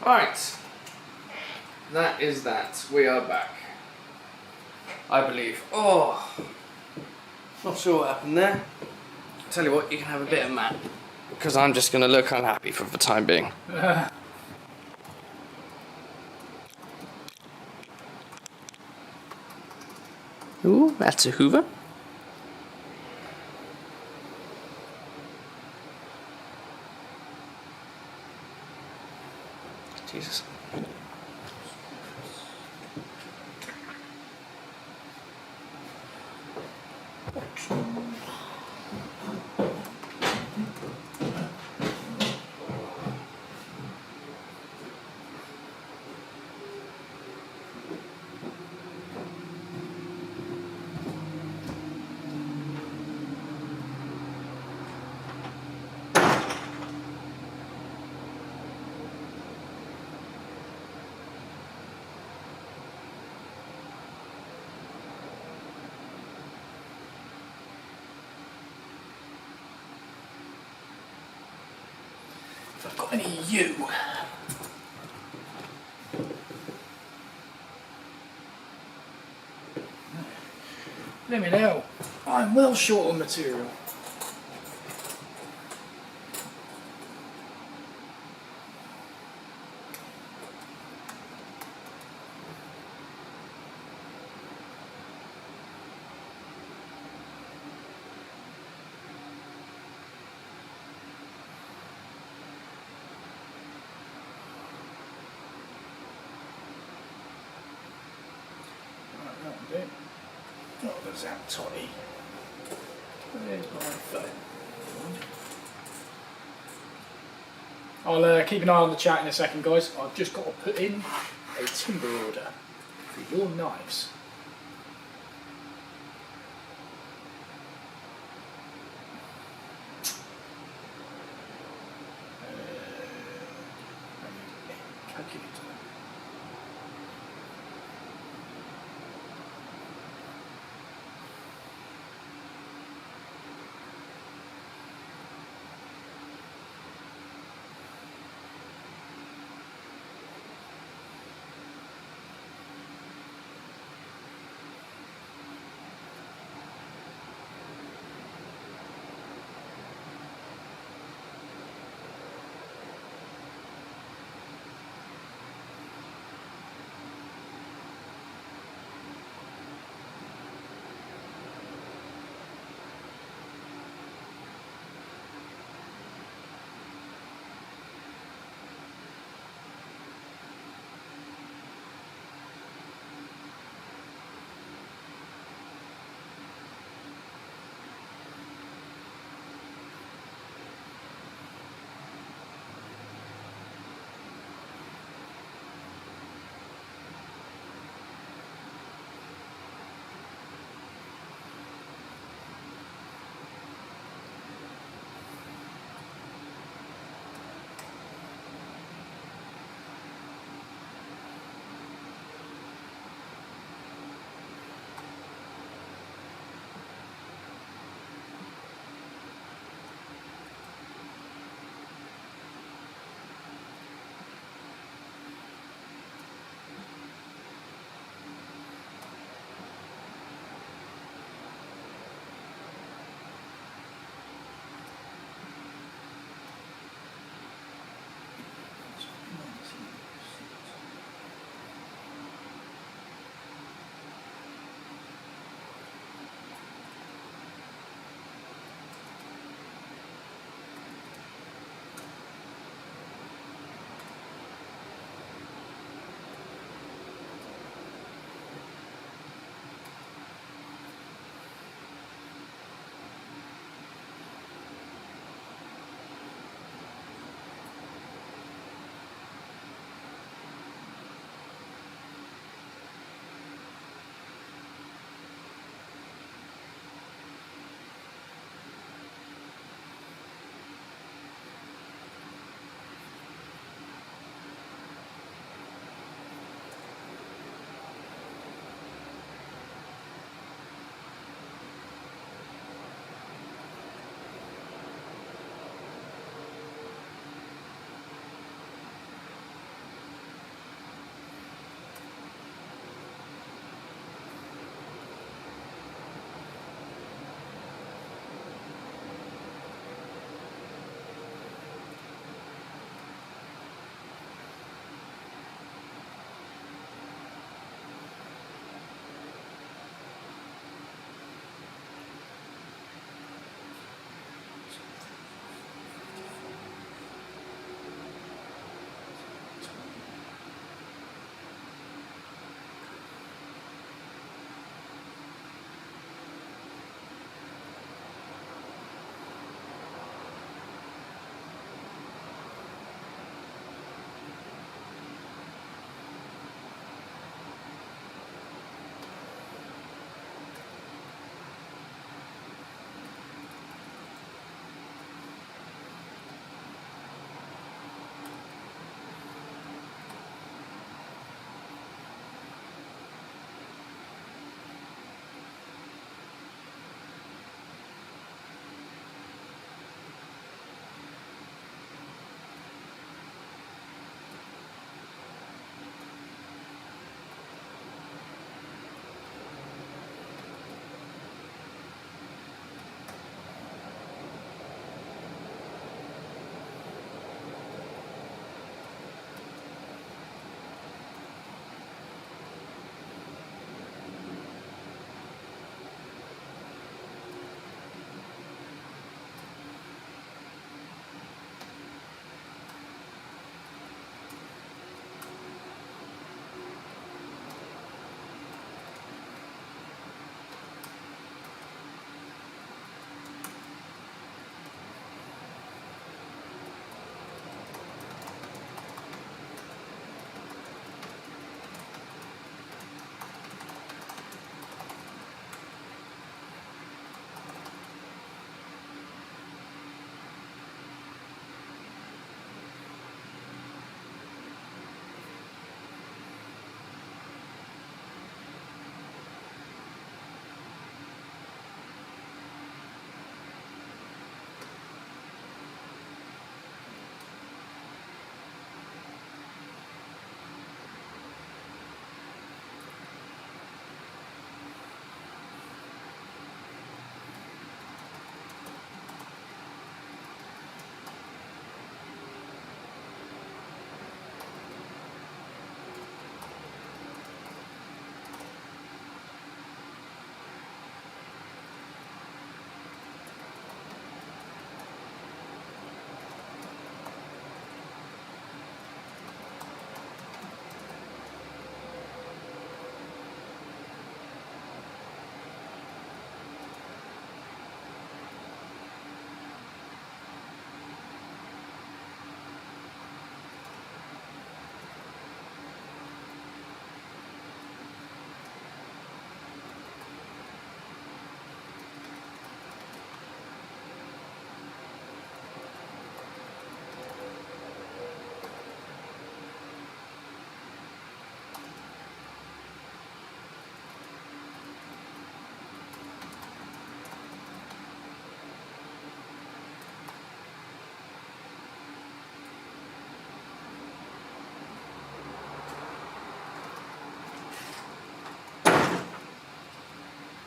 Right, that is that. We are back, I believe. Oh, not sure what happened there. Tell you what, you can have a bit of Matt, because I'm just going to look unhappy for the time being. Ooh, that's a Hoover. Jesus. If I've got any you. Let me know. I'm well short on material. Not the Zap Toddy. There's my phone. I'll keep an eye on the chat in a second, guys. I've just got to put in a timber order for your knives. Calculator.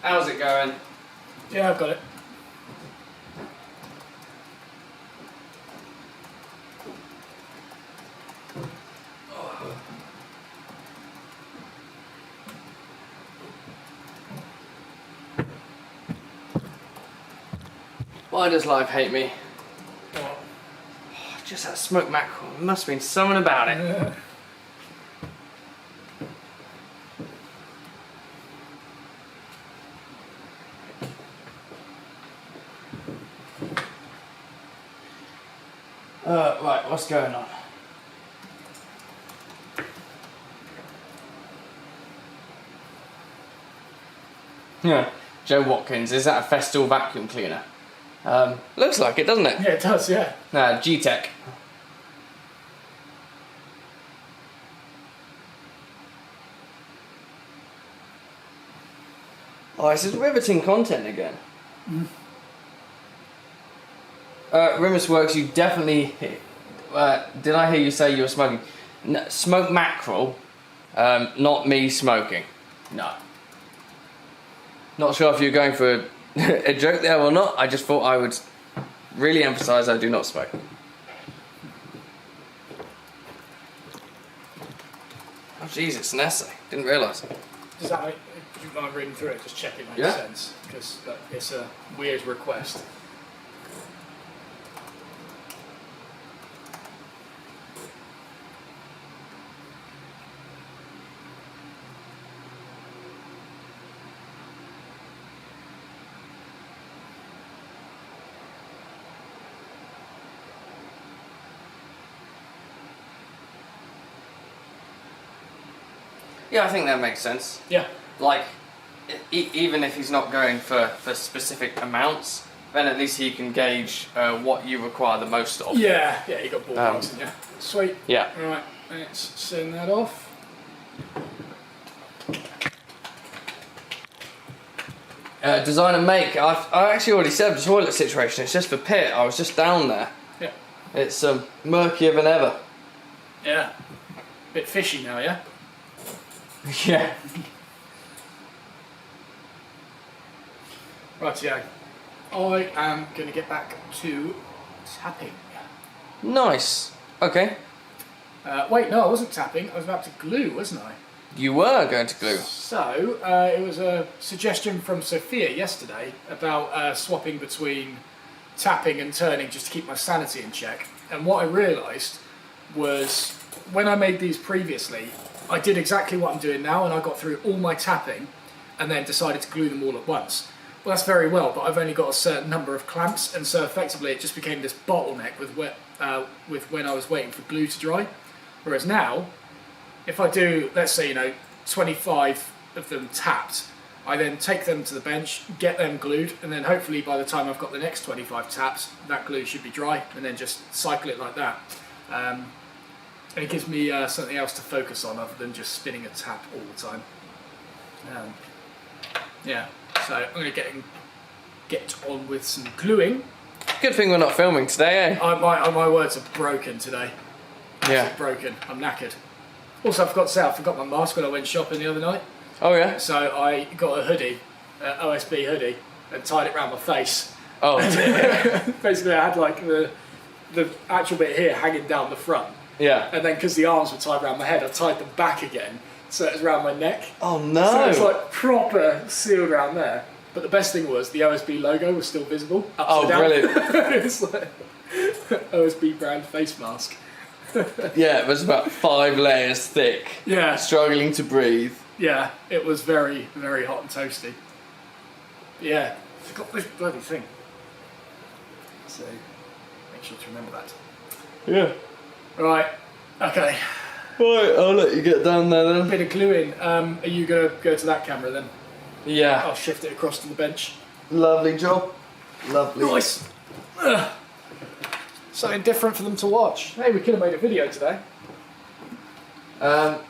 How's it going? Yeah, I've got it. Why does life hate me? What? Just that smoked mackerel. There must have been something about it. Right, what's going on? Yeah, Joe Watkins, is that a Festool vacuum cleaner? Looks like it, doesn't it? Yeah, it does, yeah. G-Tech. Oh, this is riveting content again. Rimus Works, you definitely... did I hear you say you were smoking? No, smoked mackerel, not me smoking. No. Not sure if you're going for a joke there or not. I just thought I would really emphasise I do not smoke. Oh Jesus, an essay. Didn't realise. Does that make, do you mind reading through it? Just check it makes Yeah. sense. Because it's a weird request. Yeah, I think that makes sense. Yeah. Like, even if he's not going for specific amounts, then at least he can gauge what you require the most of. Yeah, you got ballparks, didn't you? Sweet. Yeah. Right, let's send that off. Design and make. I actually already said the toilet situation. It's just for pit. I was just down there. Yeah. It's murkier than ever. Yeah. Bit fishy now, yeah? Yeah. Rightio. I am going to get back to tapping. Nice. Okay. Wait, no, I wasn't tapping. I was about to glue, wasn't I? You were going to glue. So, it was a suggestion from Sophia yesterday about swapping between tapping and turning just to keep my sanity in check. And what I realised was when I made these previously, I did exactly what I'm doing now, and I got through all my tapping and then decided to glue them all at once. Well, that's very well, but I've only got a certain number of clamps, and so effectively it just became this bottleneck with when I was waiting for glue to dry. Whereas now, if I do, let's say, 25 of them tapped, I then take them to the bench, get them glued, and then hopefully by the time I've got the next 25 taps, that glue should be dry, and then just cycle it like that. And it gives me something else to focus on other than just spinning a tap all the time. Yeah, so I'm going to get on with some gluing. Good thing we're not filming today, eh? My words are broken today. Yeah. Broken. I'm knackered. Also, I forgot to say, I forgot my mask when I went shopping the other night. Oh yeah? So I got a hoodie, OSB hoodie, and tied it around my face. Oh dear. Basically, I had like the actual bit here hanging down the front. Yeah. And then because the arms were tied around my head, I tied them back again, so it was around my neck. Oh no. So it's like proper sealed around there. But the best thing was the OSB logo was still visible. Oh, brilliant. It's like OSB brand face mask. Yeah, it was about 5 layers thick. Yeah. Struggling to breathe. Yeah, it was very, very hot and toasty. But yeah, I forgot this bloody thing. So, make sure to remember that. Yeah. Right, okay. Right, I'll let you get down there then. Bit of gluing. Are you going to go to that camera then? Yeah. I'll shift it across to the bench. Lovely job. Lovely. Nice. Something different for them to watch. Hey, we could have made a video today. No.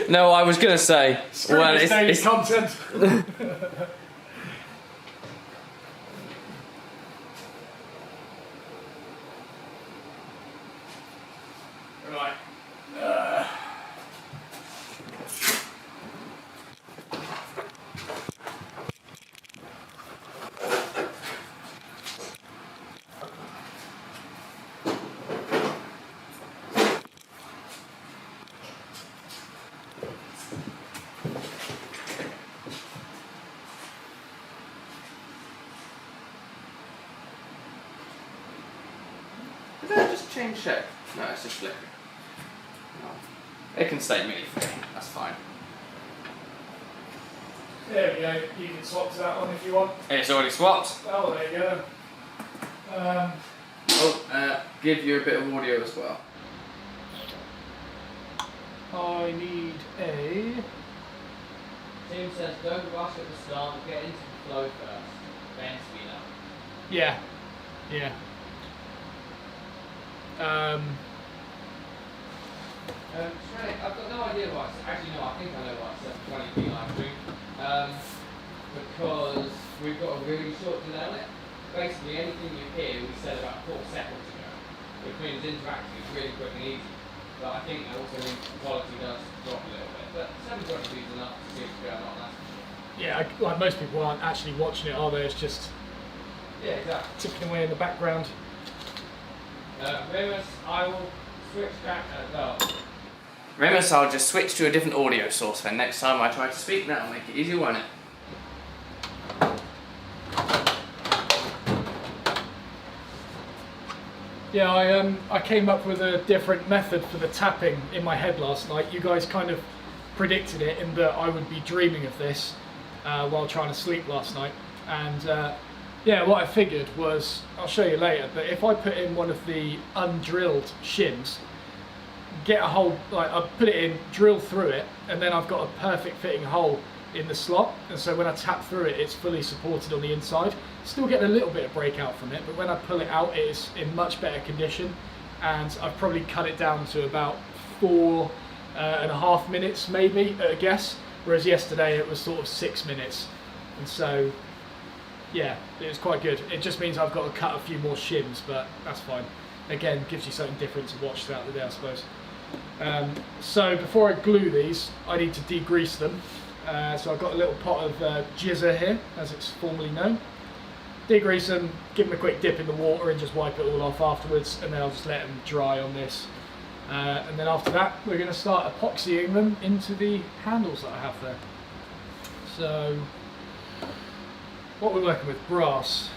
No, I was going to say... It's content. Right. Is that just change shape? No, it's just flipping. Oh. It can stay mini free, that's fine. There we go, you can swap to that one if you want. It's already swapped. Oh, there you go. Give you a bit of audio as well. I need a... Tim says don't rush at the start, get into the flow first, then speed up. Yeah. Yeah. Shredding, I've got no idea why it's, actually no, I think I know why it's 720p live stream. Because we've got a really short delay on it. Basically anything you hear we said about 4 seconds ago, which means interacting is really quick and easy. But I think that also means the quality does drop a little bit. But 720p is enough to see what's going on, that's for sure. Yeah, like most people aren't actually watching it, are they? It's just ticking away in the background. Remus, I will switch back Remus, I'll just switch to a different audio source then next time I try to speak. That'll make it easier, won't it? Yeah, I came up with a different method for the tapping in my head last night. You guys kind of predicted it in that I would be dreaming of this while trying to sleep last night. And yeah, what I figured was, I'll show you later, but if I put in one of the undrilled shims, get a hole, like I put it in, drill through it, and then I've got a perfect fitting hole in the slot, and so when I tap through it, it's fully supported on the inside. Still getting a little bit of breakout from it, but when I pull it out, it's in much better condition, and I've probably cut it down to about 4.5 minutes maybe at a guess, whereas yesterday it was sort of 6 minutes, and so yeah, it was quite good. It just means I've got to cut a few more shims, but that's fine. Again, gives you something different to watch throughout the day, I suppose. So before I glue these, I need to degrease them. So I've got a little pot of jizzer here, as it's formerly known. Degrease them, give them a quick dip in the water and just wipe it all off afterwards, and then I'll just let them dry on this. And then after that, we're going to start epoxying them into the handles that I have there. So what we're working with, brass.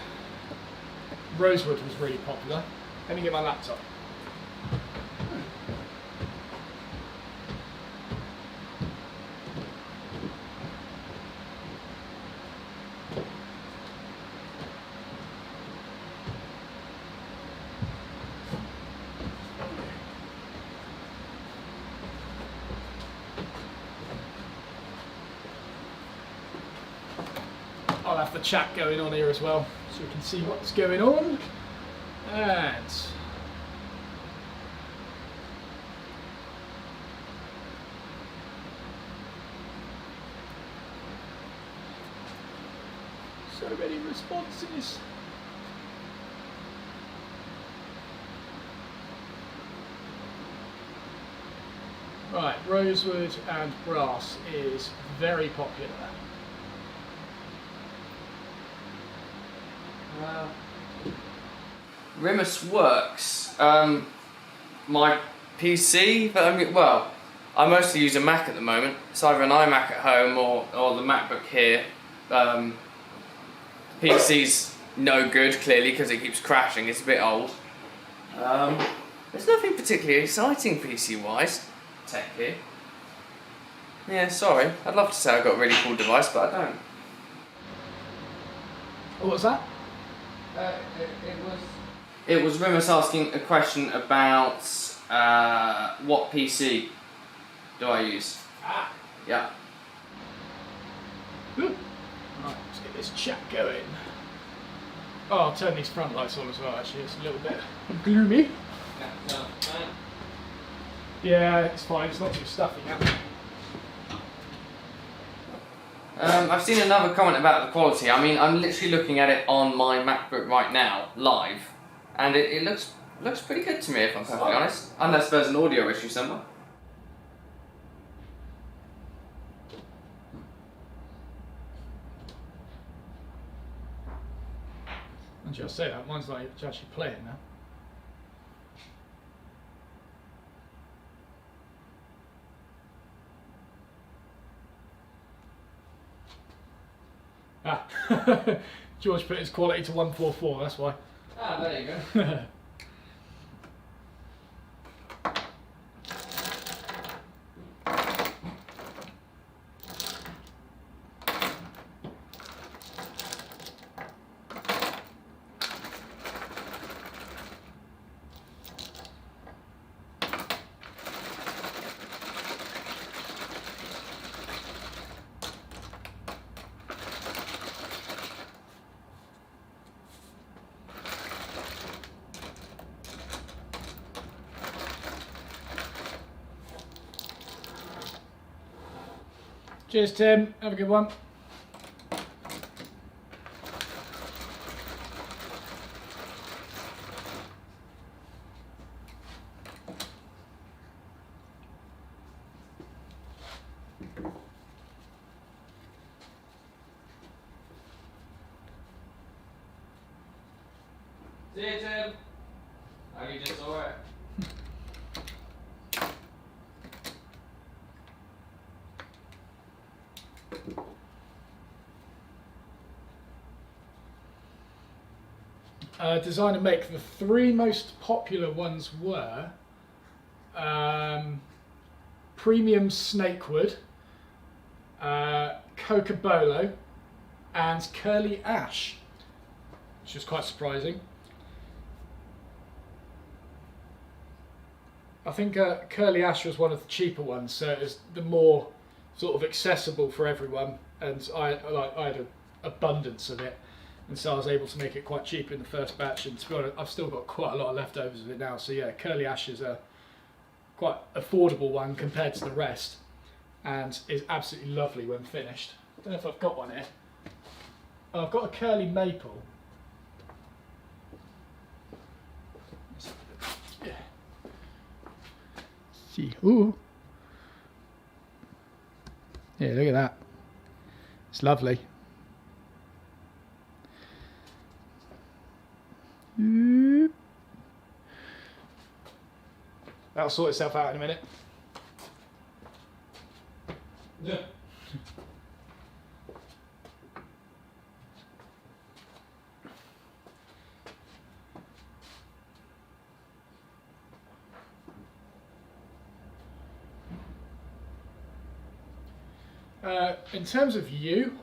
Rosewood was really popular. Let me get my laptop. I'll have the chat going on here as well, so we can see what's going on. And so many responses. Right, rosewood and brass is very popular. Remus works. My PC, but I mean, well, I mostly use a Mac at the moment. It's either an iMac at home or the MacBook here. PC's no good, clearly, because it keeps crashing. It's a bit old. There's nothing particularly exciting PC-wise, tech here. Yeah, sorry. I'd love to say I've got a really cool device, but I don't. What was that? It was Remus asking a question about what PC do I use? Ah. Yeah. Good. Right, let's get this chat going. Oh, I'll turn these front lights on as well, actually. It's a little bit gloomy. Yeah, it's fine. It's not too stuffy now. I've seen another comment about the quality. I mean, I'm literally looking at it on my MacBook right now, live, and it looks pretty good to me, if I'm perfectly honest. Unless there's an audio issue somewhere. Actually, I'll say that. Mine's like it's actually playing now. Ah, George put his quality to 144, that's why. Ah, there you go. Cheers, Tim. Have a good one. See you, Tim. Oh, you just saw it. Design and make. The three most popular ones were premium snakewood, cocobolo, and curly ash, which is quite surprising. I think curly ash was one of the cheaper ones, so it was the more sort of accessible for everyone, and I had an abundance of it. And so I was able to make it quite cheap in the first batch, and to be honest, I've still got quite a lot of leftovers of it now. So yeah, curly ash is a quite affordable one compared to the rest, and is absolutely lovely when finished. I don't know if I've got one here. Oh, I've got a curly maple. Yeah. See, ooh. Yeah, look at that. It's lovely. That'll sort itself out in a minute. Yeah. In terms of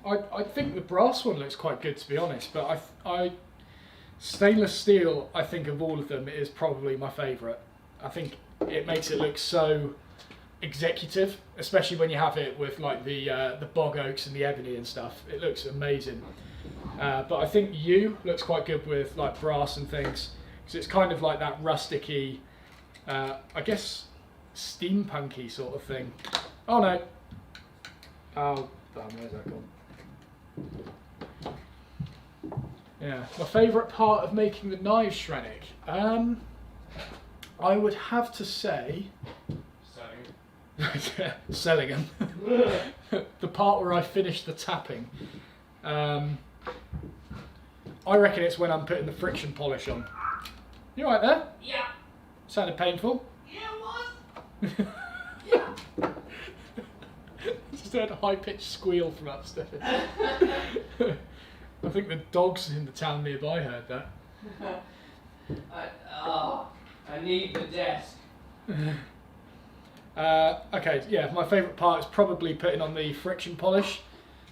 I think the brass one looks quite good, to be honest, but stainless steel, I think of all of them, is probably my favourite. I think it makes it look so executive, especially when you have it with like the bog oaks and the ebony and stuff. It looks amazing. But I think looks quite good with like brass and things, because it's kind of like that rusticy, I guess steampunky sort of thing. Oh no. Oh damn, where's that gone? Yeah, my favourite part of making the knives, Shrenik, I would have to say selling them. The part where I finish the tapping. I reckon it's when I'm putting the friction polish on. You alright there? Yeah. Sounded painful. Yeah, it was. Yeah. Just heard a high-pitched squeal from upstairs. I think the dogs in the town nearby heard that. I need the desk. Okay, yeah, my favourite part is probably putting on the friction polish.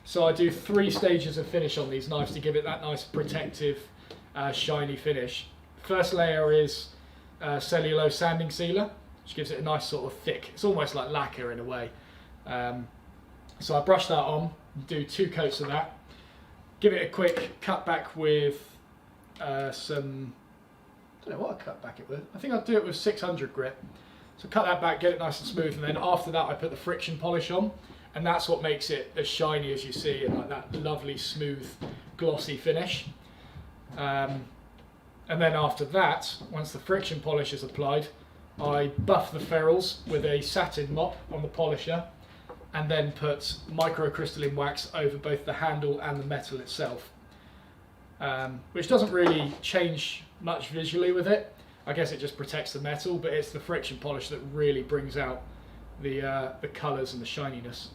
So I do 3 stages of finish on these knives to give it that nice protective, shiny finish. First layer is cellulose sanding sealer, which gives it a nice sort of thick, it's almost like lacquer in a way. So I brush that on, do 2 coats of that, give it a quick cut back with some, I don't know what I cut back it with, I think I'll do it with 600 grit. So cut that back, get it nice and smooth, and then after that I put the friction polish on, and that's what makes it as shiny as you see, and like that lovely smooth glossy finish. And then after that, once the friction polish is applied, I buff the ferrules with a satin mop on the polisher, and then put microcrystalline wax over both the handle and the metal itself, which doesn't really change much visually with it. I guess it just protects the metal, but it's the friction polish that really brings out the colours and the shininess.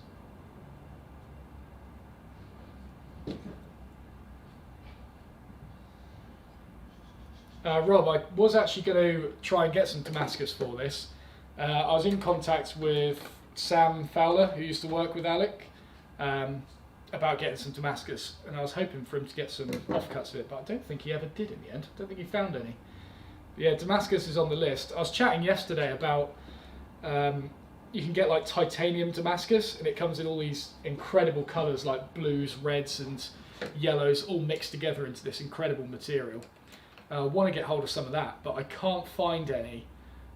Rob, I was actually going to try and get some Damascus for this. I was in contact with Sam Fowler, who used to work with Alec, about getting some Damascus, and I was hoping for him to get some offcuts of it, but I don't think he ever did in the end. I don't think he found any. But yeah, Damascus is on the list. I was chatting yesterday about you can get like titanium Damascus, and it comes in all these incredible colours like blues, reds and yellows all mixed together into this incredible material. I want to get hold of some of that, but I can't find any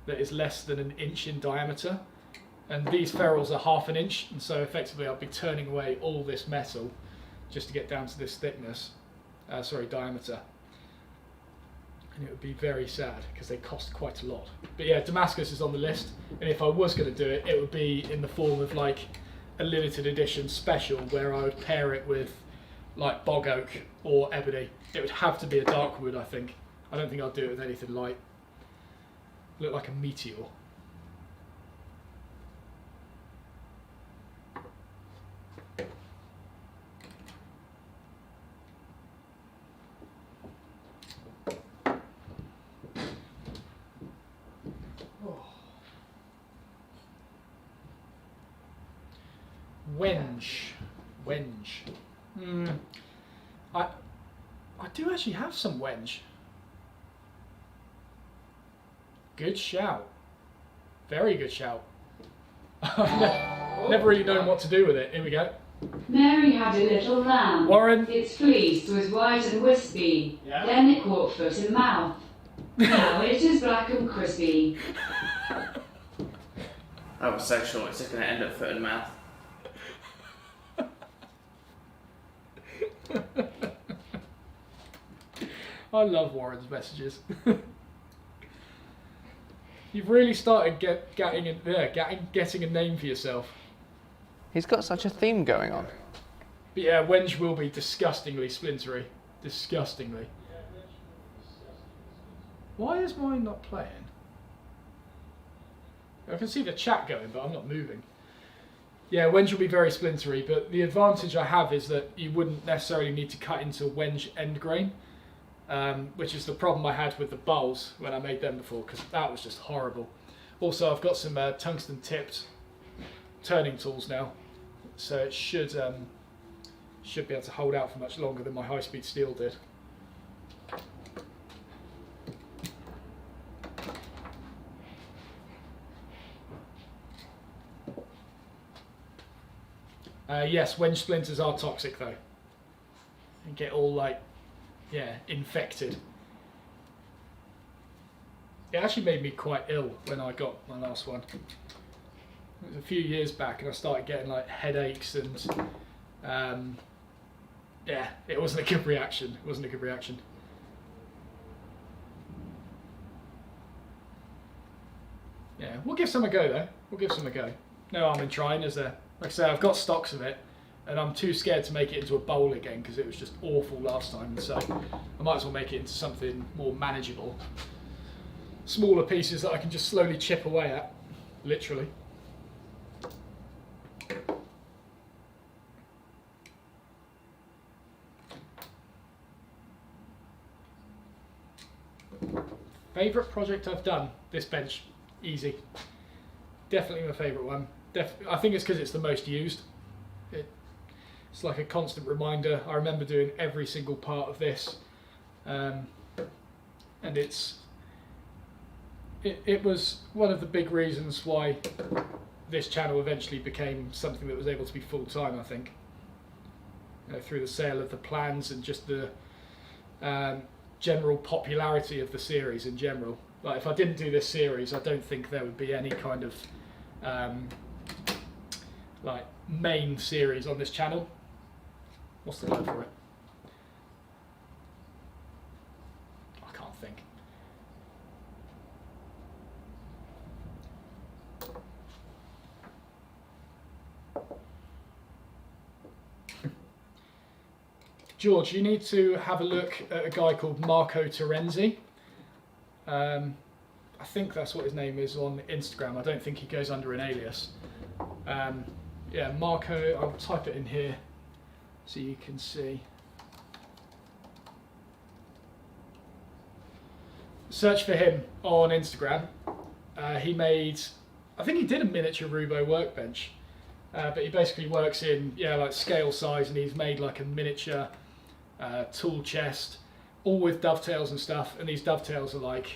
that is less than 1 inch in diameter. And these ferrules are 1/2 inch, and so effectively I'll be turning away all this metal just to get down to this thickness, diameter. And it would be very sad because they cost quite a lot. But yeah, Damascus is on the list, and if I was going to do it, it would be in the form of like a limited edition special where I would pair it with like bog oak or ebony. It would have to be a dark wood, I think. I don't think I'll do it with anything light. Look like a meteor. Wenge. I do actually have some wenge. Good shout. Very good shout. I've never really known what to do with it. Here we go. Mary had a little lamb. Warren. Its fleece was white and wispy. Yeah. Then it caught foot and mouth. Now it is black and crispy. I was so sure it's just going to end up foot and mouth. I love Warren's messages. You've really started getting a name for yourself. He's got such a theme going on. But yeah, Wenge will be disgustingly splintery. Disgustingly. Why is mine not playing? I can see the chat going, but I'm not moving. Yeah, Wenge will be very splintery, but the advantage I have is that you wouldn't necessarily need to cut into Wenge end grain, which is the problem I had with the bowls when I made them before, because that was just horrible. Also, I've got some tungsten tipped turning tools now, so it should be able to hold out for much longer than my high-speed steel did. Yes, Wenge splinters are toxic though. And get all like, yeah, infected. It actually made me quite ill when I got my last one. It was a few years back and I started getting like headaches and yeah, it wasn't a good reaction. It wasn't a good reaction. Yeah, we'll give some a go though. We'll give some a go. No harm in trying, is there? Like I say, I've got stocks of it, and I'm too scared to make it into a bowl again because it was just awful last time. And so I might as well make it into something more manageable. Smaller pieces that I can just slowly chip away at, literally. Favourite project I've done? This bench. Easy. Definitely my favourite one. I think it's because it's the most used. It's like a constant reminder. I remember doing every single part of this, and it was one of the big reasons why this channel eventually became something that was able to be full time. I think through the sale of the plans and just the general popularity of the series in general. Like if I didn't do this series, I don't think there would be any kind of like main series on this channel. What's the word for it? I can't think. George, you need to have a look at a guy called Marco Terenzi. I think that's what his name is on Instagram. I don't think he goes under an alias. Yeah, Marco, I'll type it in here so you can see. Search for him on Instagram. He made, I think he did a miniature Rubo workbench, but he basically works in, yeah, like scale size, and he's made like a miniature tool chest, all with dovetails and stuff, and these dovetails are like,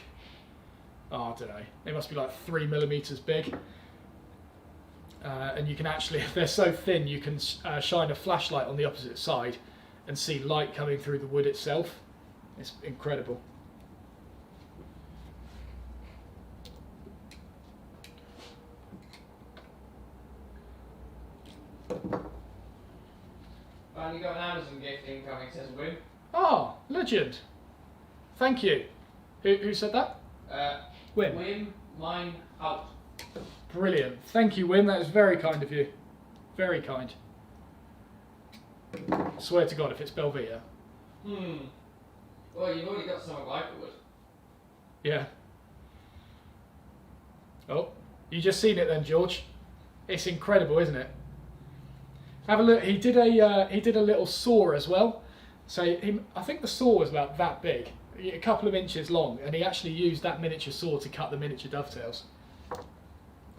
oh, I don't know, they must be like 3mm big. And you can actually, if they're so thin, you can shine a flashlight on the opposite side and see light coming through the wood itself. It's incredible. And you got an Amazon gift incoming, says Wim. Oh, legend. Thank you. Who said that? Wim. Wim, mine, out. Brilliant. Thank you, Wim. That is very kind of you. Very kind. Swear to God, if it's Belvita. Well, you've already got some of Rycotewood. Yeah. Oh, you just seen it then, George. It's incredible, isn't it? Have a look. He did a little saw as well. So I think the saw was about that big, a couple of inches long, and he actually used that miniature saw to cut the miniature dovetails.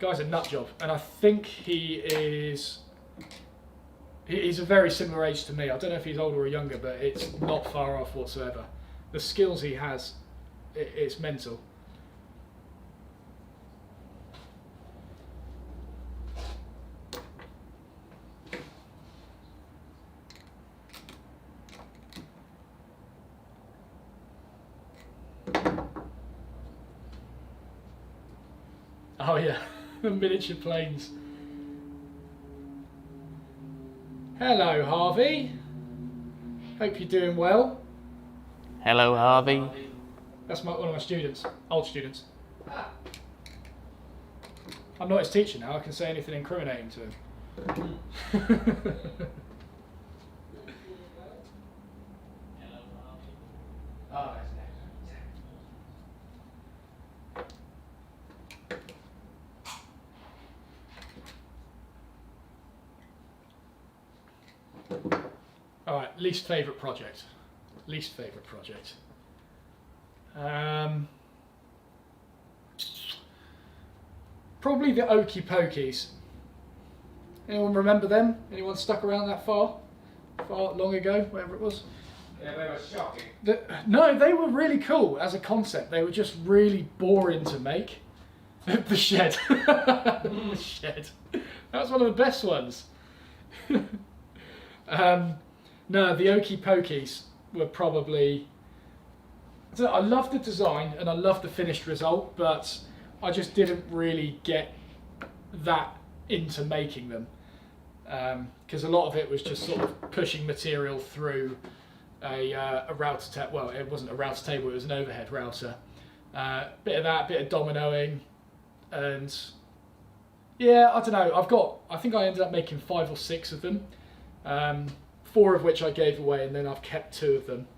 Guy's a nut job, and I think he's a very similar age to me. I don't know if he's older or younger, but it's not far off whatsoever. The skills he has, it's mental. Oh yeah, the miniature planes. Hello, Harvey. Hope you're doing well. Hello, Harvey. That's one of my students, old students. I'm not his teacher now. I can say anything incriminating to him. Oh, that's All right, least favourite project. Least favourite project. Probably the Okey Pokies. Anyone remember them? Anyone stuck around that far long ago, whatever it was? Yeah, they were shocking. No, they were really cool as a concept. They were just really boring to make. The shed. The shed. That was one of the best ones. No, the Okey Pokies were probably... I love the design and I love the finished result, but I just didn't really get that into making them. Because a lot of it was just sort of pushing material through a router table. Well, it wasn't a router table, it was an overhead router. Bit of that, bit of dominoing, and yeah, I don't know. I think I ended up making 5 or 6 of them. 4 of which I gave away, and then I've kept 2 of them.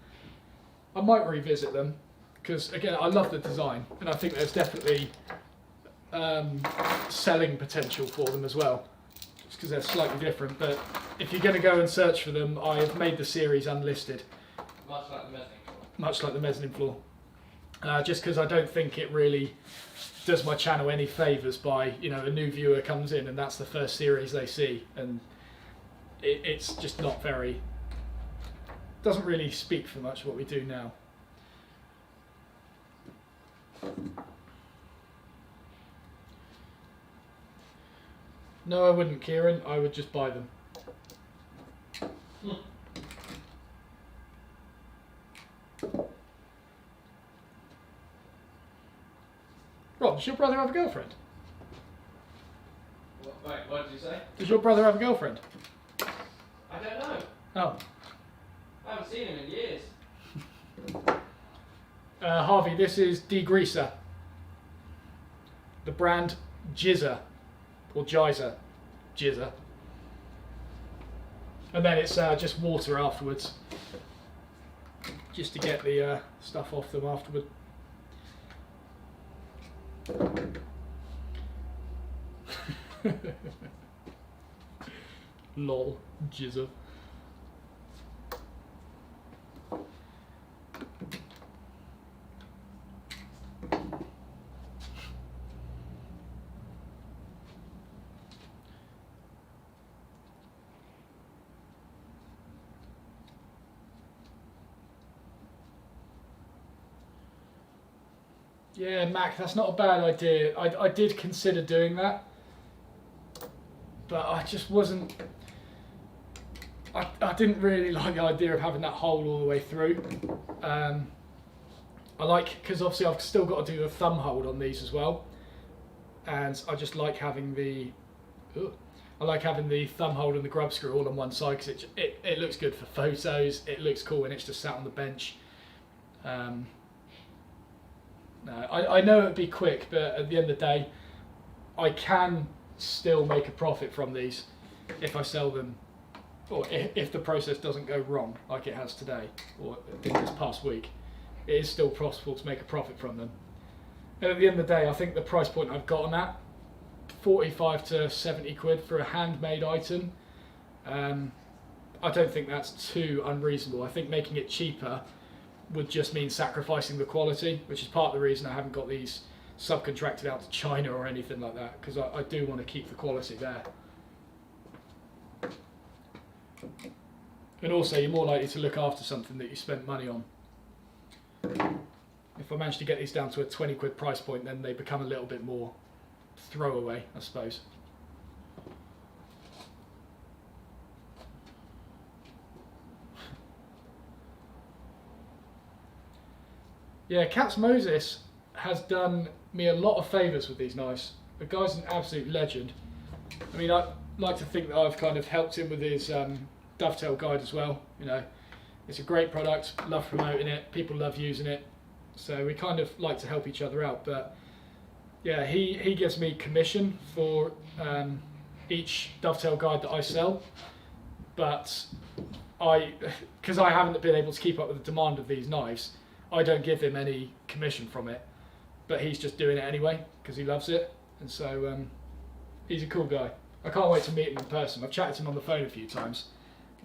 I might revisit them because, again, I love the design, and I think there's definitely selling potential for them as well, just because they're slightly different. But if you're going to go and search for them, I have made the series unlisted. Much like the mezzanine floor. Much like the mezzanine floor. Just because I don't think it really does my channel any favours by, a new viewer comes in and that's the first series they see, and it's just not very, doesn't really speak for much what we do now. No, I wouldn't, Kieran. I would just buy them. Rob, does your brother have a girlfriend? Wait, what did you say? Does your brother have a girlfriend? I don't know. Oh. I haven't seen him in years. Harvey, this is degreaser. The brand Jizzer. Or Jizer. Jizzer. And then it's just water afterwards. Just to get the stuff off them afterward. Lol. Jizzer. Yeah, Mac, that's not a bad idea. I did consider doing that, but I just wasn't... I didn't really like the idea of having that hole all the way through. I like, because obviously I've still got to do a thumb hold on these as well, and I just like having the... I like having the thumb hole and the grub screw all on one side because it looks good for photos. It looks cool when it's just sat on the bench. No, I know it'd be quick, but at the end of the day, I can still make a profit from these if I sell them, or if the process doesn't go wrong like it has today or in this past week. It is still possible to make a profit from them. And at the end of the day, I think the price point I've got on that, 45 to 70 quid for a handmade item, I don't think that's too unreasonable. I think making it cheaper would just mean sacrificing the quality, which is part of the reason I haven't got these subcontracted out to China or anything like that, because I do want to keep the quality there. And also, you're more likely to look after something that you spent money on. If I manage to get these down to a 20 quid price point, then they become a little bit more throwaway, I suppose. Yeah, Katz Moses has done me a lot of favours with these knives. The guy's an absolute legend. I mean, I like to think that I've kind of helped him with his dovetail guide as well. You know, it's a great product, love promoting it, people love using it. So we kind of like to help each other out. But yeah, he gives me commission for each dovetail guide that I sell. But because I haven't been able to keep up with the demand of these knives, I don't give him any commission from it. But he's just doing it anyway because he loves it. And so he's a cool guy. I can't wait to meet him in person. I've chatted to him on the phone a few times,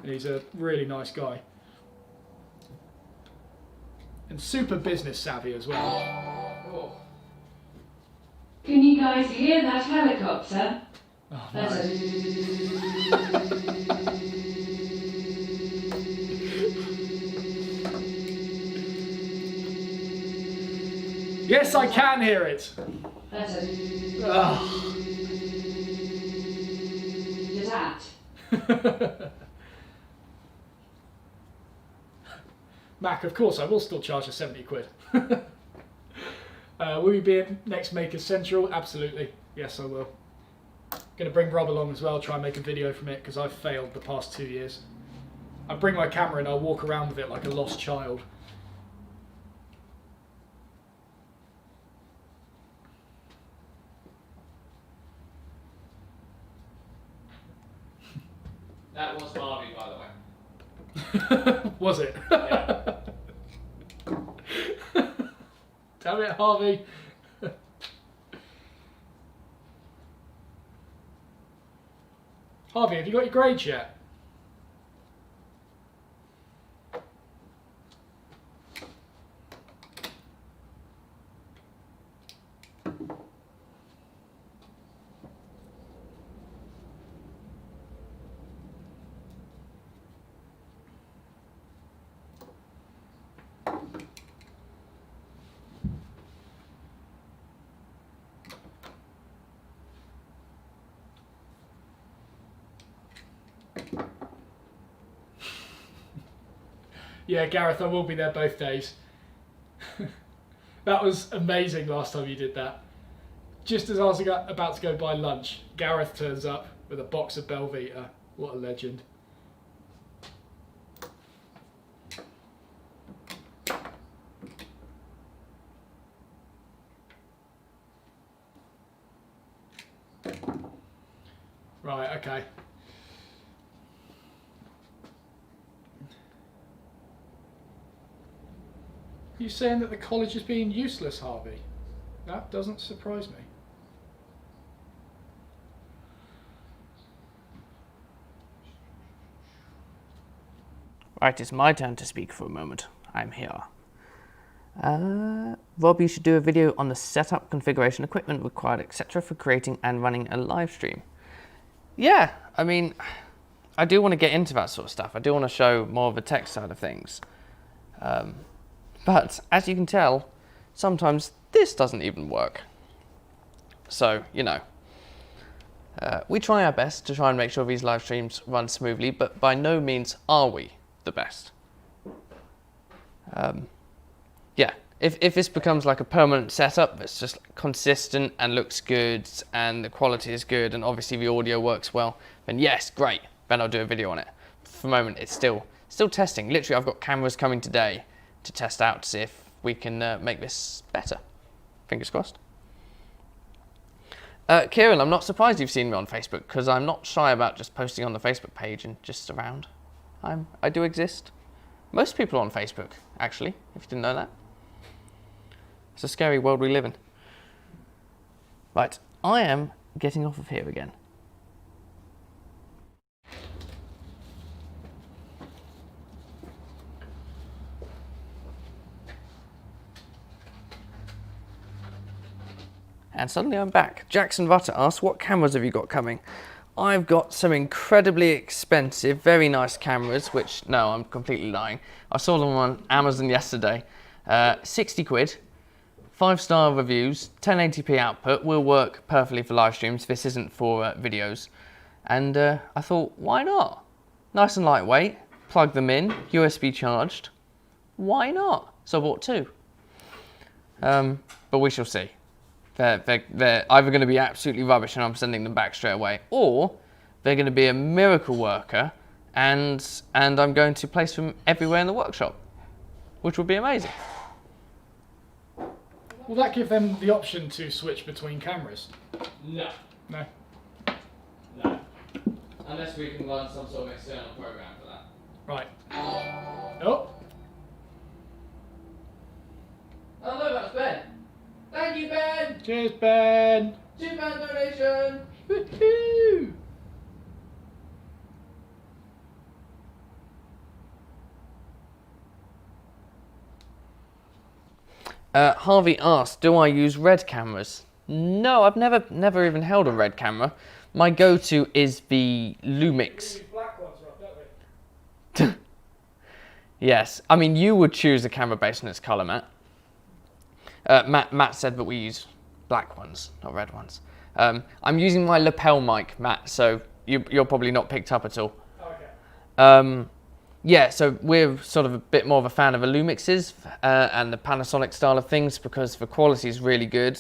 and he's a really nice guy. And super business savvy as well. Oh. Can you guys hear that helicopter? Oh, That's nice. Yes, I can hear it. That's a Oh. that. Mac, of course, I will still charge a 70 quid. Will you be at next Makers Central? Absolutely. Yes, I will. Going to bring Rob along as well, try and make a video from it, because I've failed the past 2 years. I bring my camera and I'll walk around with it like a lost child. That was Harvey, by the way. Was it? Yeah. Damn it, Harvey. Harvey, have you got your grades yet? Yeah, Gareth, I will be there both days. That was amazing last time you did that. Just as I was about to go buy lunch, Gareth turns up with a box of Belvita. What a legend. Right, okay. You saying that the college is being useless, Harvey? That doesn't surprise me. Right, it's my turn to speak for a moment. I'm here. Rob, you should do a video on the setup, configuration, equipment required, etc. for creating and running a live stream. Yeah, I mean, I do want to get into that sort of stuff. I do want to show more of the tech side of things. But as you can tell, sometimes this doesn't even work. So, you know, we try our best to try and make sure these live streams run smoothly, but by no means are we the best. Yeah, if this becomes like a permanent setup that's just consistent and looks good and the quality is good and obviously the audio works well, then yes, great. Then I'll do a video on it. For the moment, it's still testing. Literally, I've got cameras coming today to test out to see if we can make this better. Fingers crossed. Kieran, I'm not surprised you've seen me on Facebook because I'm not shy about just posting on the Facebook page and just around. I do exist. Most people are on Facebook, actually, if you didn't know that. It's a scary world we live in. Right, I am getting off of here again. And suddenly I'm back. Jackson Butter asks, what cameras have you got coming? I've got some incredibly expensive, very nice cameras, which, no, I'm completely lying. I saw them on Amazon yesterday. 60 quid, 5-star reviews, 1080p output, will work perfectly for live streams. This isn't for videos. And I thought, why not? Nice and lightweight, plug them in, USB charged. Why not? So I bought 2. But we shall see. They're either going to be absolutely rubbish and I'm sending them back straight away, or they're going to be a miracle worker and I'm going to place them everywhere in the workshop, which would be amazing. Will that give them the option to switch between cameras? No. No. No. Unless we can run some sort of external program for that. Right. Oh. Oh no, that's Ben. Thank you, Ben. Cheers, Ben. £2 donation. Woohoo! Harvey asked, do I use red cameras? No, I've never even held a red camera. My go-to is the Lumix. Black ones, don't we? Yes, I mean you would choose a camera based on its colour, Matt. Matt said that we use black ones, not red ones. I'm using my lapel mic, Matt, so you're probably not picked up at all. Okay. Yeah, so we're sort of a bit more of a fan of the Lumixes and the Panasonic style of things because the quality is really good.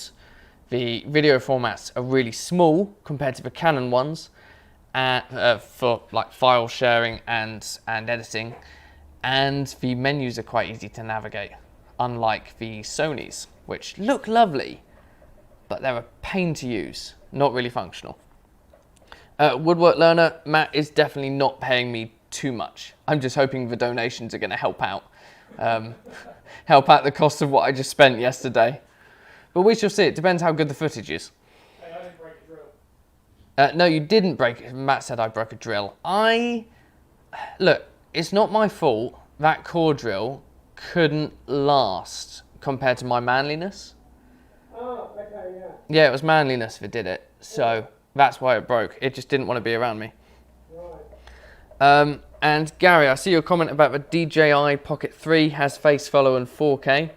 The video formats are really small compared to the Canon ones for like file sharing and editing, and the menus are quite easy to navigate, unlike the Sonys, which look lovely, but they're a pain to use, not really functional. Woodwork Learner, Matt is definitely not paying me too much. I'm just hoping the donations are going to help out. Help out the cost of what I just spent yesterday. But we shall see. It depends how good the footage is. Hey, I didn't break a drill. No, you didn't break it. Matt said I broke a drill. Look, it's not my fault. That core drill couldn't last compared to my manliness. Oh, okay, yeah. Yeah, it was manliness that did it. So that's why it broke. It just didn't want to be around me. Right. And Gary, I see your comment about the DJI Pocket 3 has face follow and 4K.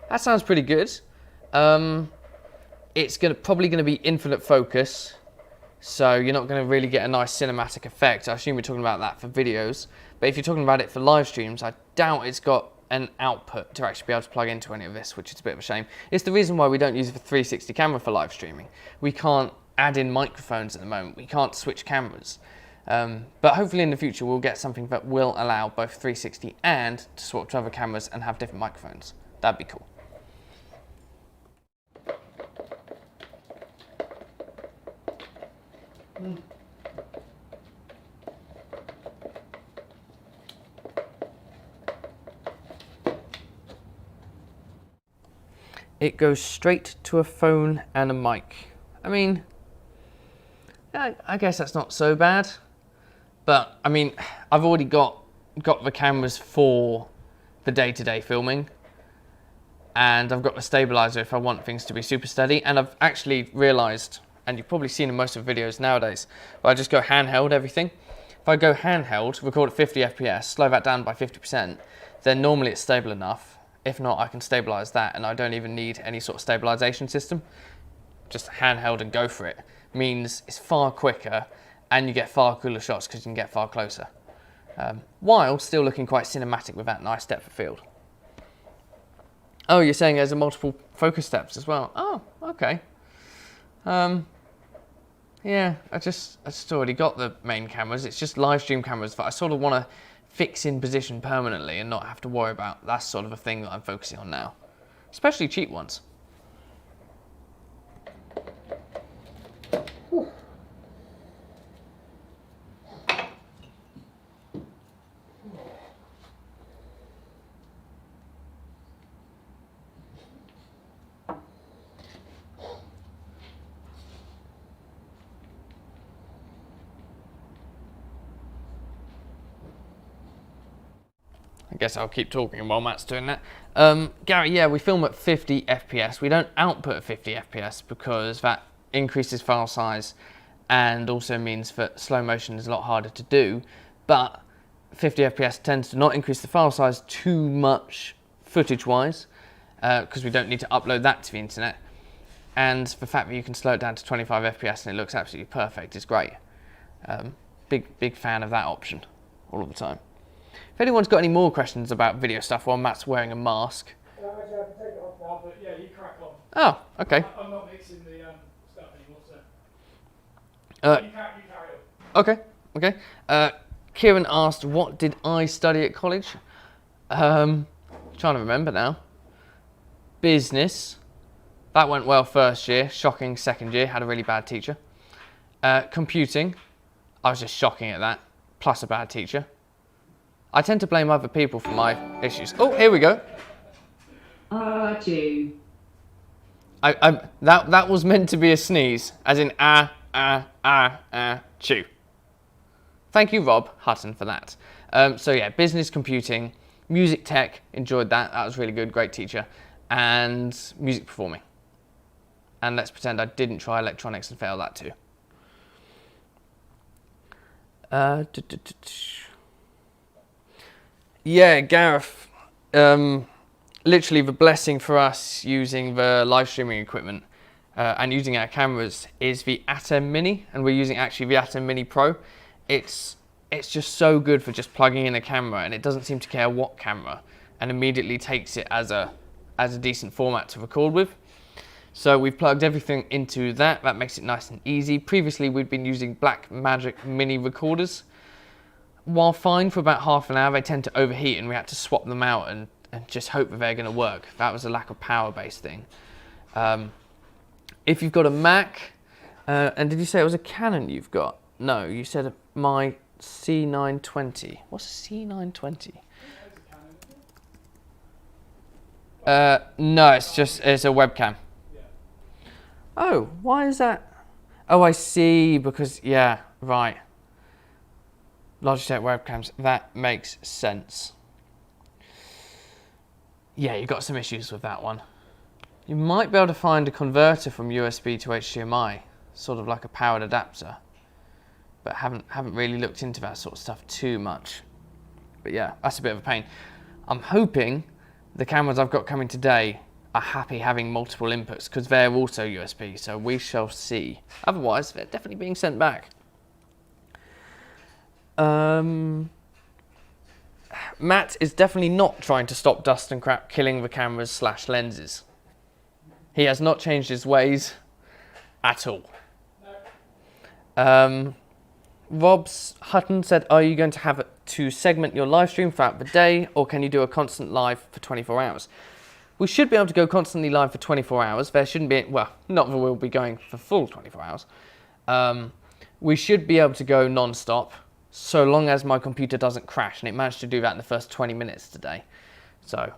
That sounds pretty good. It's probably going to be infinite focus, so you're not going to really get a nice cinematic effect. I assume we're talking about that for videos, but if you're talking about it for live streams, I doubt it's got an output to actually be able to plug into any of this, which is a bit of a shame. It's the reason why we don't use the 360 camera for live streaming. We can't add in microphones at the moment. We can't switch cameras. But hopefully in the future we'll get something that will allow both 360 and to swap to other cameras and have different microphones. That'd be cool. It goes straight to a phone and a mic. I mean, I guess that's not so bad. But I mean, I've already got the cameras for the day-to-day filming, and I've got the stabilizer if I want things to be super steady. And I've actually realized, and you've probably seen in most of the videos nowadays, but I just go handheld everything. If I go handheld, record at 50 FPS, slow that down by 50%, then normally it's stable enough. If not, I can stabilize that, and I don't even need any sort of stabilization system. Just handheld and go for it. Means it's far quicker, and you get far cooler shots because you can get far closer. While still looking quite cinematic with that nice depth of field. Oh, you're saying there's a multiple focus steps as well. Oh, okay. Yeah, I just already got the main cameras. It's just live stream cameras that I sort of want to fix in position permanently and not have to worry about. That's sort of a thing that I'm focusing on now, especially cheap ones. I guess I'll keep talking while Matt's doing that. Gary, yeah, we film at 50 FPS. We don't output at 50 FPS because that increases file size and also means that slow motion is a lot harder to do. But 50 FPS tends to not increase the file size too much footage-wise because we don't need to upload that to the internet. And the fact that you can slow it down to 25 FPS and it looks absolutely perfect is great. Big fan of that option all of the time. If anyone's got any more questions about video stuff while Matt's wearing a mask. Actually, I can take it off now, but yeah, you crack on. Oh, okay. I'm not mixing the stuff anymore, so. You carry on. Okay. Kieran asked, what did I study at college? Trying to remember now. Business. That went well first year. Shocking second year. Had a really bad teacher. Computing. I was just shocking at that. Plus a bad teacher. I tend to blame other people for my issues. Oh, here we go. R2. That was meant to be a sneeze, as in chew. Thank you, Rob Hutton, for that. So yeah, business, computing, music tech, enjoyed that. That was really good, great teacher. And music performing. And let's pretend I didn't try electronics and fail that too. Yeah, Gareth, literally the blessing for us using the live streaming equipment and using our cameras is the Atom Mini, and we're using actually the Atom Mini Pro. It's just so good for just plugging in a camera, and it doesn't seem to care what camera, and immediately takes it as a decent format to record with. So we've plugged everything into that. That makes it nice and easy. Previously, we'd been using Blackmagic mini recorders. While fine for about half an hour, they tend to overheat and we had to swap them out and just hope that they're going to work. That was a lack of power-based thing. If you've got a Mac, and did you say it was a Canon you've got? No, you said my C920. What's a C920? No, it's a webcam. Oh, why is that? Oh, I see, because, yeah, right. Logitech webcams, that makes sense. Yeah, you've got some issues with that one. You might be able to find a converter from USB to HDMI, sort of like a powered adapter, but haven't really looked into that sort of stuff too much. But yeah, that's a bit of a pain. I'm hoping the cameras I've got coming today are happy having multiple inputs because they're also USB, so we shall see. Otherwise, they're definitely being sent back. Matt is definitely not trying to stop dust and crap killing the cameras / lenses. He has not changed his ways at all. Rob's Hutton said, are you going to have to segment your live stream throughout the day, or can you do a constant live for 24 hours? We should be able to go constantly live for 24 hours. There shouldn't be, well, not that we'll be going for full 24 hours. We should be able to go non-stop, so long as my computer doesn't crash, and it managed to do that in the first 20 minutes today. So,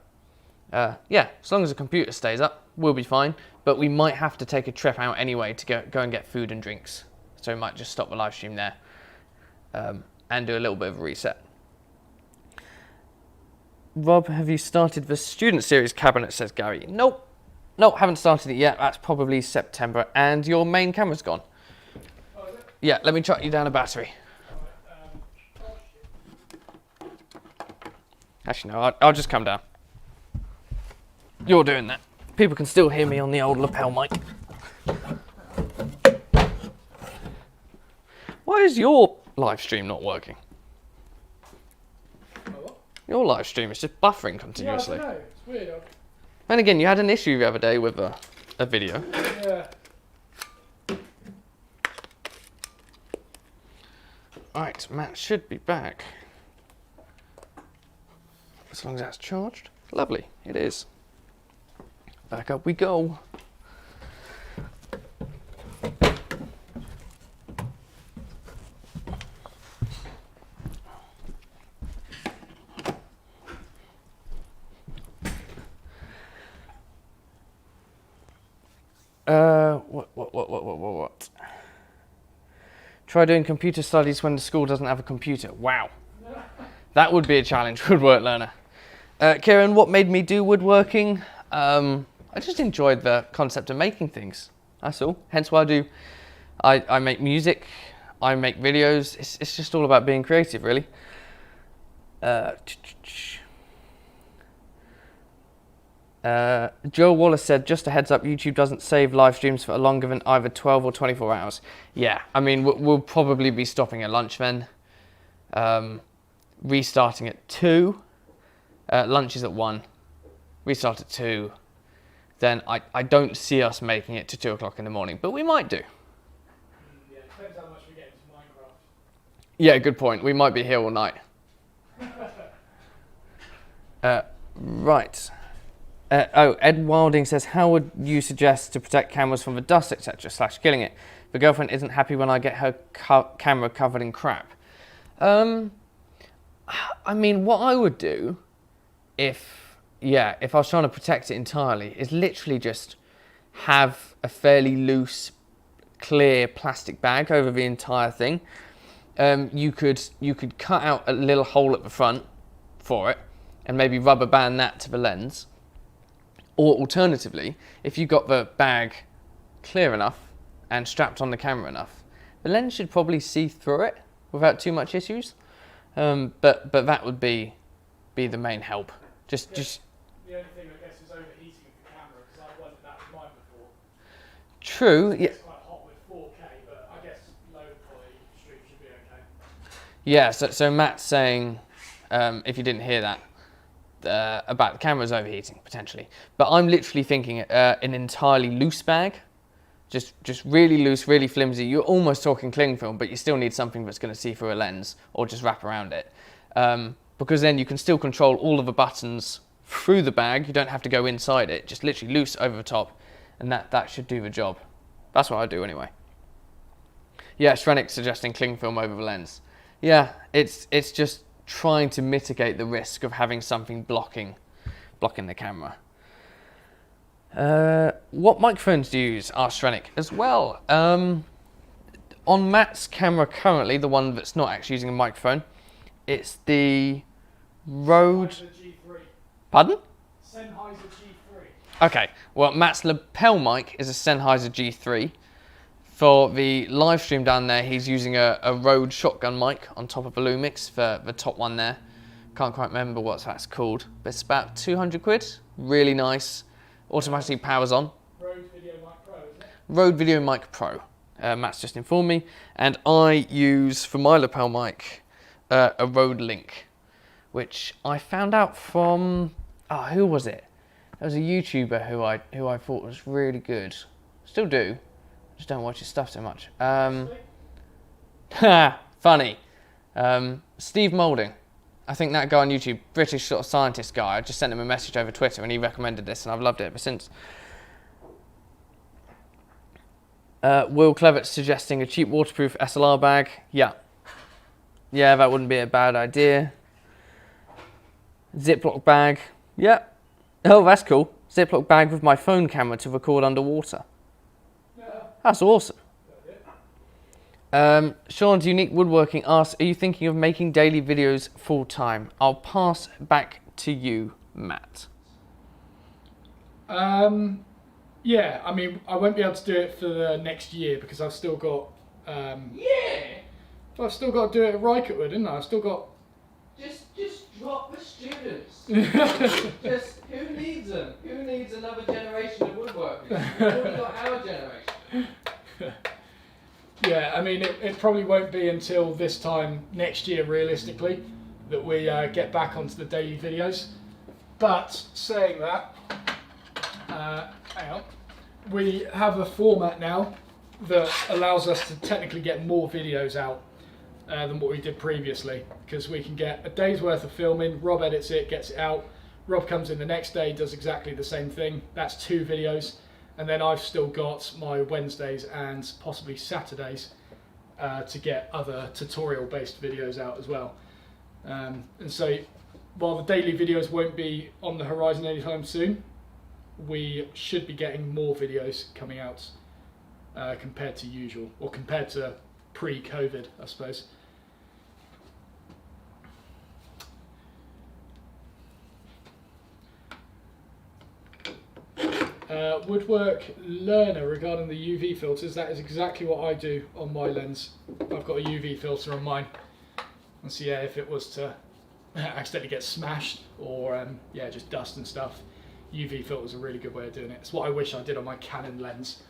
yeah, as long as the computer stays up, we'll be fine, but we might have to take a trip out anyway to go and get food and drinks. So we might just stop the live stream there and do a little bit of a reset. Rob, have you started the student series cabinet, says Gary. Nope, haven't started it yet. That's probably September, and your main camera's gone. Oh, is it? Yeah, let me track you down a battery. Actually, no, I'll just come down. You're doing that. People can still hear me on the old lapel mic. Why is your live stream not working? What? Your live stream is just buffering continuously. Yeah, I don't know. It's weird. And again, you had an issue the other day with a video. Yeah. Right, Matt should be back. As long as that's charged. Lovely, it is. Back up we go. What? Try doing computer studies when the school doesn't have a computer. Wow. That would be a challenge, woodwork learner. Kieran, what made me do woodworking? I just enjoyed the concept of making things. That's all. Hence why I make music, I make videos. It's just all about being creative, really. Joe Wallace said, just a heads up, YouTube doesn't save live streams for longer than either 12 or 24 hours. Yeah, I mean, we'll probably be stopping at lunch then. Restarting at 2. Lunch is at 1. Restart at 2. Then I don't see us making it to 2 o'clock in the morning, but we might do. Yeah, depends how much we get into Minecraft. Yeah, good point. We might be here all night. Right. Ed Wilding says, how would you suggest to protect cameras from the dust, etc. / killing it? The girlfriend isn't happy when I get her camera covered in crap. I mean, what I would do if I was trying to protect it entirely is literally just have a fairly loose, clear plastic bag over the entire thing. You could cut out a little hole at the front for it and maybe rubber band that to the lens. Or alternatively, if you got the bag clear enough and strapped on the camera enough, the lens should probably see through it without too much issues. But that would be the main help. Just the only thing I guess is overheating of the camera, because I wasn't that with mine before. True. It's Yeah. quite hot with 4K, but I guess low quality stream should be okay. Yeah. So Matt's saying, if you didn't hear that, about the cameras overheating potentially, but I'm literally thinking an entirely loose bag, just really loose, really flimsy. You're almost talking cling film, but you still need something that's going to see through a lens or just wrap around it, because then you can still control all of the buttons through the bag. You don't have to go inside it, just literally loose over the top, and that should do the job. That's what I do anyway. Yeah, Shrenik suggesting cling film over the lens. Yeah, it's just trying to mitigate the risk of having something blocking the camera. What microphones do you use? Asked Shrenik as well. On Matt's camera currently, the one that's not actually using a microphone, it's the Rode... G3. Pardon? Sennheiser G3. Okay, well, Matt's lapel mic is a Sennheiser G3. For the live stream down there, he's using a Rode shotgun mic on top of a Lumix for the top one there. Can't quite remember what that's called, but it's about 200 quid. Really nice. Automatically powers on. Rode Video Mic Pro, isn't it? Rode Video Mic Pro. Matt's just informed me. And I use, for my lapel mic, a Rode Link, which I found out from... who was it? There was a YouTuber who I thought was really good. Still do. Just don't watch his stuff so much. Funny. Steve Moulding. I think that guy on YouTube, British sort of scientist guy, I just sent him a message over Twitter and he recommended this and I've loved it ever since. Will Clevitt suggesting a cheap waterproof SLR bag. Yeah, that wouldn't be a bad idea. Ziploc bag. Yeah. Oh, that's cool. Ziploc bag with my phone camera to record underwater. That's awesome. Sean's Unique Woodworking asks, are you thinking of making daily videos full time? I'll pass back to you, Matt. Yeah, I mean, I won't be able to do it for the next year because I've still got... I've still got to do it at Rycotewood, haven't I? I've still got... Just drop the students. Just who needs them? Who needs another generation of woodworkers? We've already got our generation. Yeah, I mean, it probably won't be until this time next year, realistically, that we get back onto the daily videos. But saying that, hang on. We have a format now that allows us to technically get more videos out than what we did previously, because we can get a day's worth of filming, Rob edits it, gets it out, Rob comes in the next day, does exactly the same thing. That's 2 videos, and then I've still got my Wednesdays and possibly Saturdays to get other tutorial based videos out as well. And so while the daily videos won't be on the horizon anytime soon, we should be getting more videos coming out compared to usual, or compared to pre-COVID, I suppose. Woodwork learner regarding the UV filters, that is exactly what I do on my lens. I've got a UV filter on mine, and so yeah, if it was to accidentally get smashed or yeah, just dust and stuff, UV filter is a really good way of doing it. It's what I wish I did on my Canon lens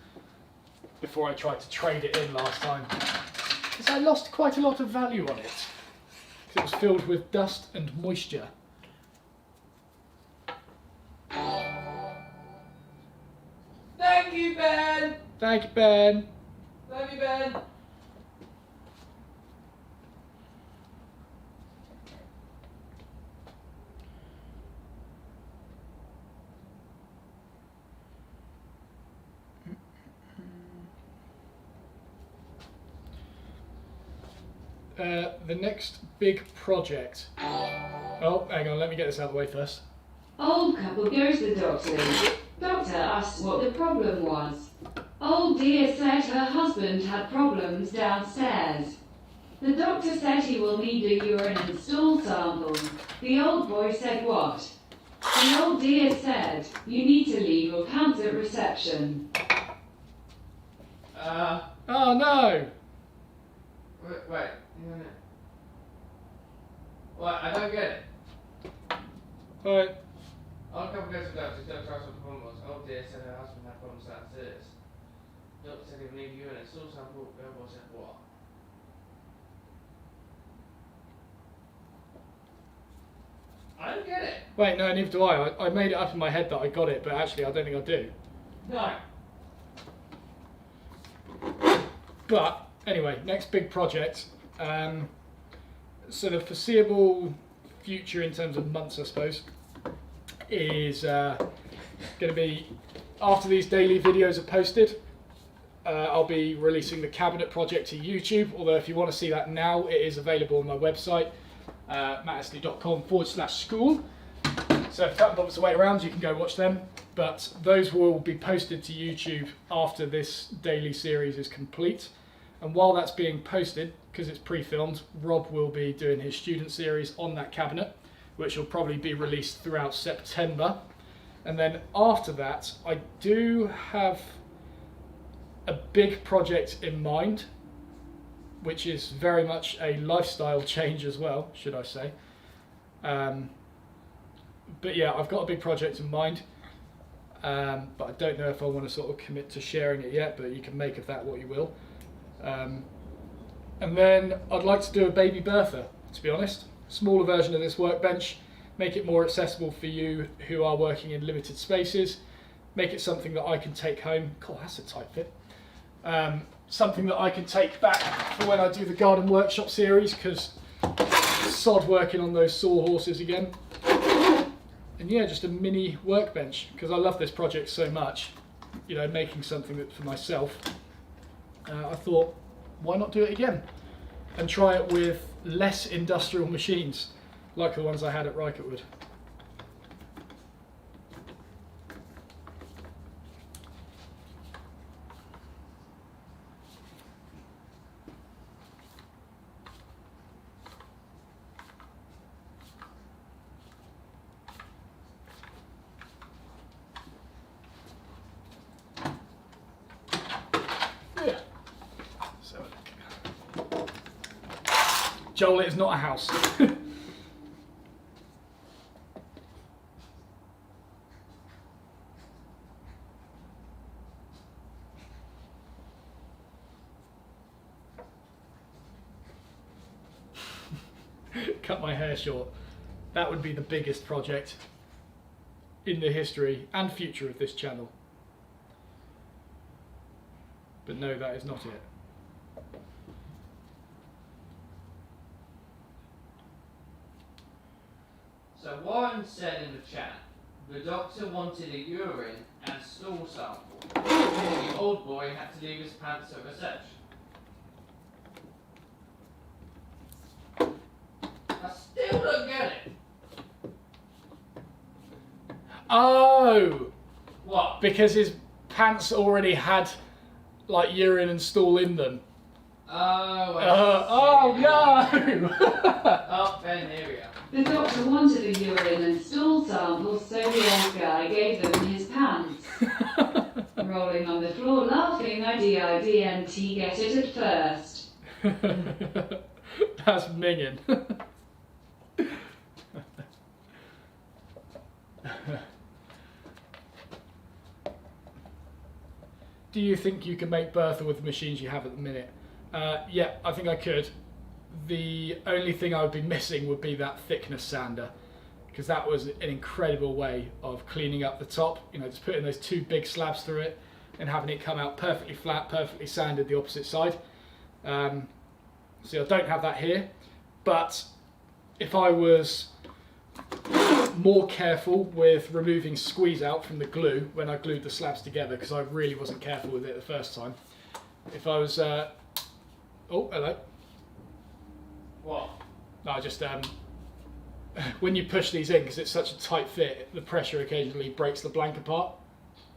before I tried to trade it in last time, because I lost quite a lot of value on it because it was filled with dust and moisture. Thank you, Ben! Thank you, Ben. Love you, Ben! The next big project. Oh, hang on, let me get this out of the way first. Old couple goes to the doctor. Doctor asks what the problem was. Old dear said her husband had problems downstairs. The doctor said he will need a urine and stool sample. The old boy said what? The old dear said, you need to leave your pants at reception. Oh no! Wait. What? I don't get it. Right. Old couple goes to the doctor. Doctor asked what the problem was. Old dear said her husband had problems downstairs. Doctor said he would need a urine and stool sample. The old boy said what? I don't get it. Wait, no, neither do I. I made it up in my head that I got it, but actually I don't think I do. No. But anyway, next big project. So the foreseeable future, in terms of months, I suppose, is going to be after these daily videos are posted. I'll be releasing the cabinet project to YouTube. Although if you want to see that now, it is available on my website, matteslea.com/school. So if you can't bother to wait around, you can go watch them. But those will be posted to YouTube after this daily series is complete. And while that's being posted, because it's pre-filmed, Rob will be doing his student series on that cabinet, which will probably be released throughout September. And then after that, I do have a big project in mind, which is very much a lifestyle change as well, should I say. But yeah, I've got a big project in mind, but I don't know if I want to sort of commit to sharing it yet, but you can make of that what you will. And then I'd like to do a baby Bertha, to be honest. Smaller version of this workbench, make it more accessible for you who are working in limited spaces, make it something that I can take home. God, that's a tight fit. Something that I can take back for when I do the garden workshop series, because sod working on those sawhorses again. And yeah, just a mini workbench, because I love this project so much, you know, making something that for myself. I thought, why not do it again and try it with less industrial machines like the ones I had at Rycotewood. Joel, it is not a house. Cut my hair short. That would be the biggest project. in the history and future of this channel. But no, that is not it. So Warren said in the chat, the doctor wanted a urine and stool sample. The old boy had to leave his pants at reception. I still don't get it. Oh! What? Because his pants already had like urine and stool in them. Oh, Oh no! Oh, Ben, here we are. The doctor wanted a urine and stool sample, so the old guy gave them his pants. Rolling on the floor laughing, I didn't get it at first. That's minging. Do you think you can make Bertha with the machines you have at the minute? Yeah, I think I could. The only thing I would be missing would be that thickness sander, because that was an incredible way of cleaning up the top. You know, just putting those two big slabs through it and having it come out perfectly flat, perfectly sanded the opposite side. So I don't have that here, but if I was more careful with removing squeeze out from the glue when I glued the slabs together, because I really wasn't careful with it the first time. If I was, oh, hello. What? No, just when you push these in, because it's such a tight fit, the pressure occasionally breaks the blank apart.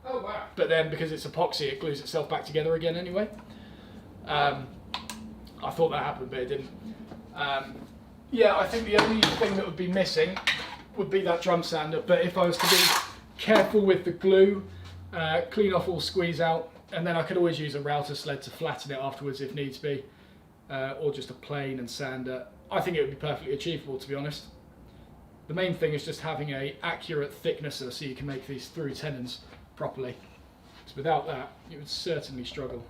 Oh, wow. But then because it's epoxy, it glues itself back together again anyway. I thought that happened, but it didn't. Yeah, I think the only thing that would be missing would be that drum sander, but if I was to be careful with the glue, clean off all squeeze out, and then I could always use a router sled to flatten it afterwards if needs be, or just a plane and sander. I think it would be perfectly achievable, to be honest. The main thing is just having a accurate thicknesser so you can make these through tenons properly. Because without that, you would certainly struggle.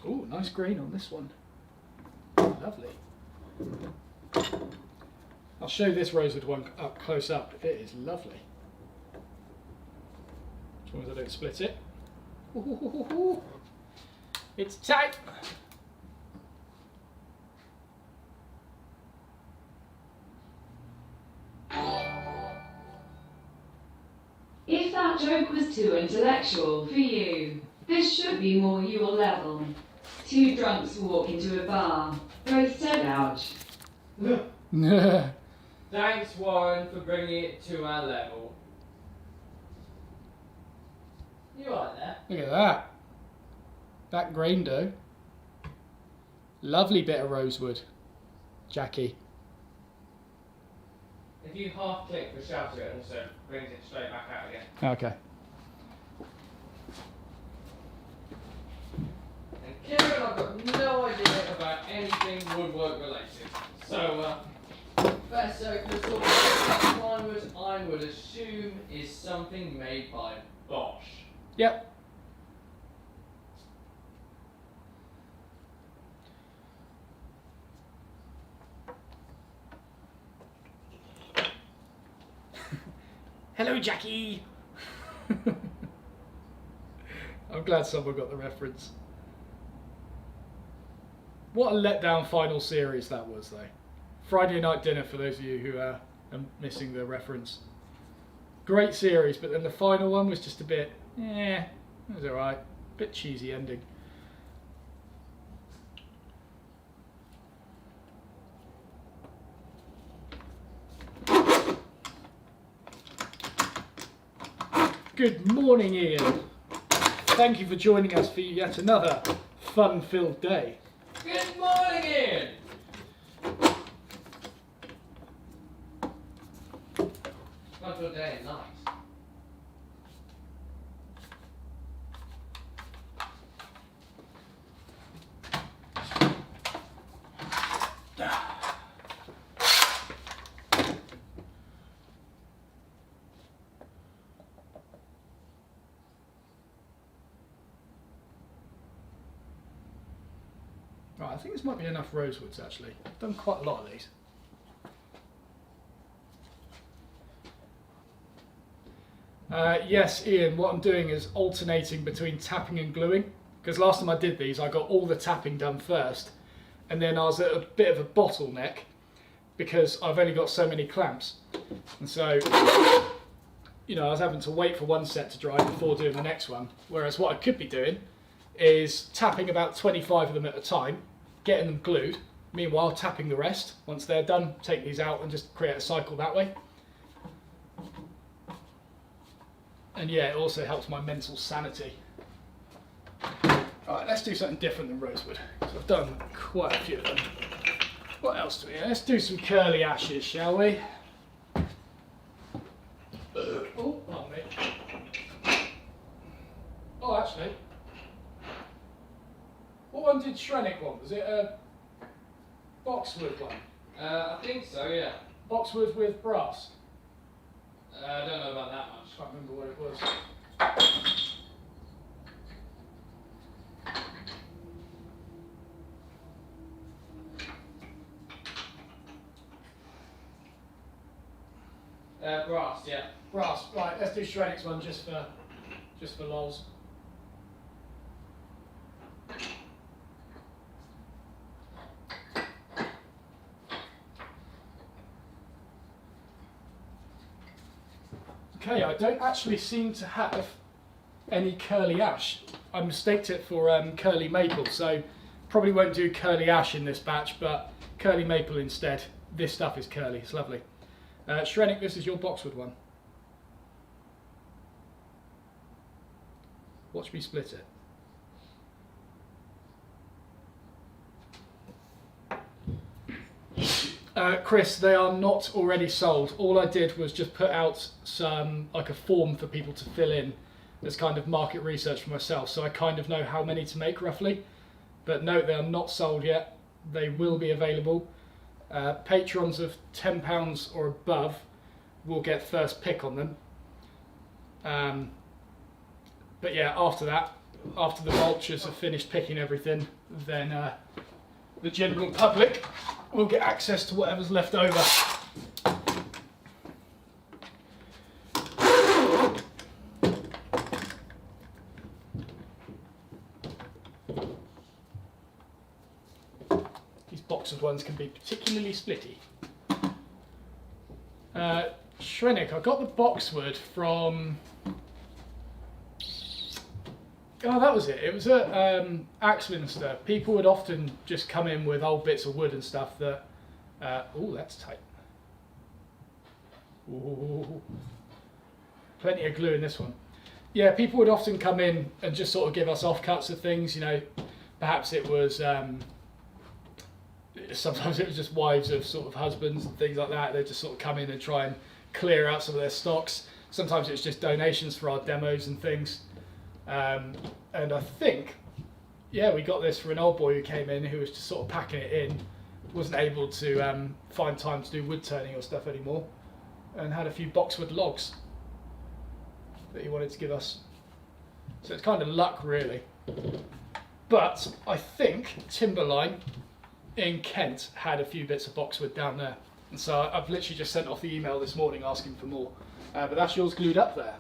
Ooh, nice grain on this one. Lovely. I'll show this rosewood one up close up. It is lovely. As long as I don't split it. Ooh, it's tight. If that joke was too intellectual for you, this should be more your level. Two drunks walk into a bar. Both said ouch. Thanks, Warren, for bringing it to our level. You are there. Look at that. That grain dough. Lovely bit of rosewood, Jackie. If you half click for shelter, it also brings it straight back out again. Okay. And Kieran, I've got no idea about anything woodwork related. So, let's talk about one which I would assume is something made by Bosch. Yep. Hello, Jackie. I'm glad someone got the reference. What a letdown final series that was, though. Friday Night Dinner, for those of you who are missing the reference. Great series, but then the final one was just a bit, it was alright. Bit cheesy ending. Good morning, Ian. Thank you for joining us for yet another fun-filled day. Good morning, Ian! Fun-filled day and night. Right, I think this might be enough rosewoods actually. I've done quite a lot of these. Yes, Ian, what I'm doing is alternating between tapping and gluing, because last time I did these I got all the tapping done first, and then I was at a bit of a bottleneck because I've only got so many clamps, and so you know, I was having to wait for one set to dry before doing the next one, whereas what I could be doing is tapping about 25 of them at a time, getting them glued, meanwhile tapping the rest. Once they're done, take these out and just create a cycle that way. And yeah, it also helps my mental sanity. Alright, let's do something different than rosewood. So I've done quite a few of them. What else do we have? Let's do some curly ashes, shall we? Oh, pardon me. Oh, actually. What one did Shrenick want? Was it a boxwood one? I think so, yeah. Boxwood with brass? I don't know about that much. I can't remember what it was. Brass, yeah. Brass. Right, let's do Shrenick's one just for lols. Okay, I don't actually seem to have any curly ash. I mistaked it for curly maple, so probably won't do curly ash in this batch, but curly maple instead. This stuff is curly, it's lovely. Shrenick, this is your boxwood one. Watch me split it. Chris, they are not already sold. All I did was just put out some, like a form for people to fill in as kind of market research for myself, so I kind of know how many to make roughly. But no, they are not sold yet. They will be available. Patrons of £10 or above will get first pick on them. But yeah, after that, after the vultures have finished picking everything, then the general public will get access to whatever's left over. These boxwood ones can be particularly splitty. Shrenick, I got the boxwood from... Oh, that was it. It was at Axminster. People would often just come in with old bits of wood and stuff that... oh, that's tight. Ooh. Plenty of glue in this one. Yeah, people would often come in and just sort of give us offcuts of things, you know. Perhaps it was... sometimes it was just wives of sort of husbands and things like that. They'd just sort of come in and try and clear out some of their stocks. Sometimes it's just donations for our demos and things. And I think, yeah, we got this for an old boy who came in who was just sort of packing it in, wasn't able to find time to do wood turning or stuff anymore, and had a few boxwood logs that he wanted to give us. So it's kind of luck, really. But I think Timberline in Kent had a few bits of boxwood down there, and so I've literally just sent off the email this morning asking for more. But that's yours glued up there.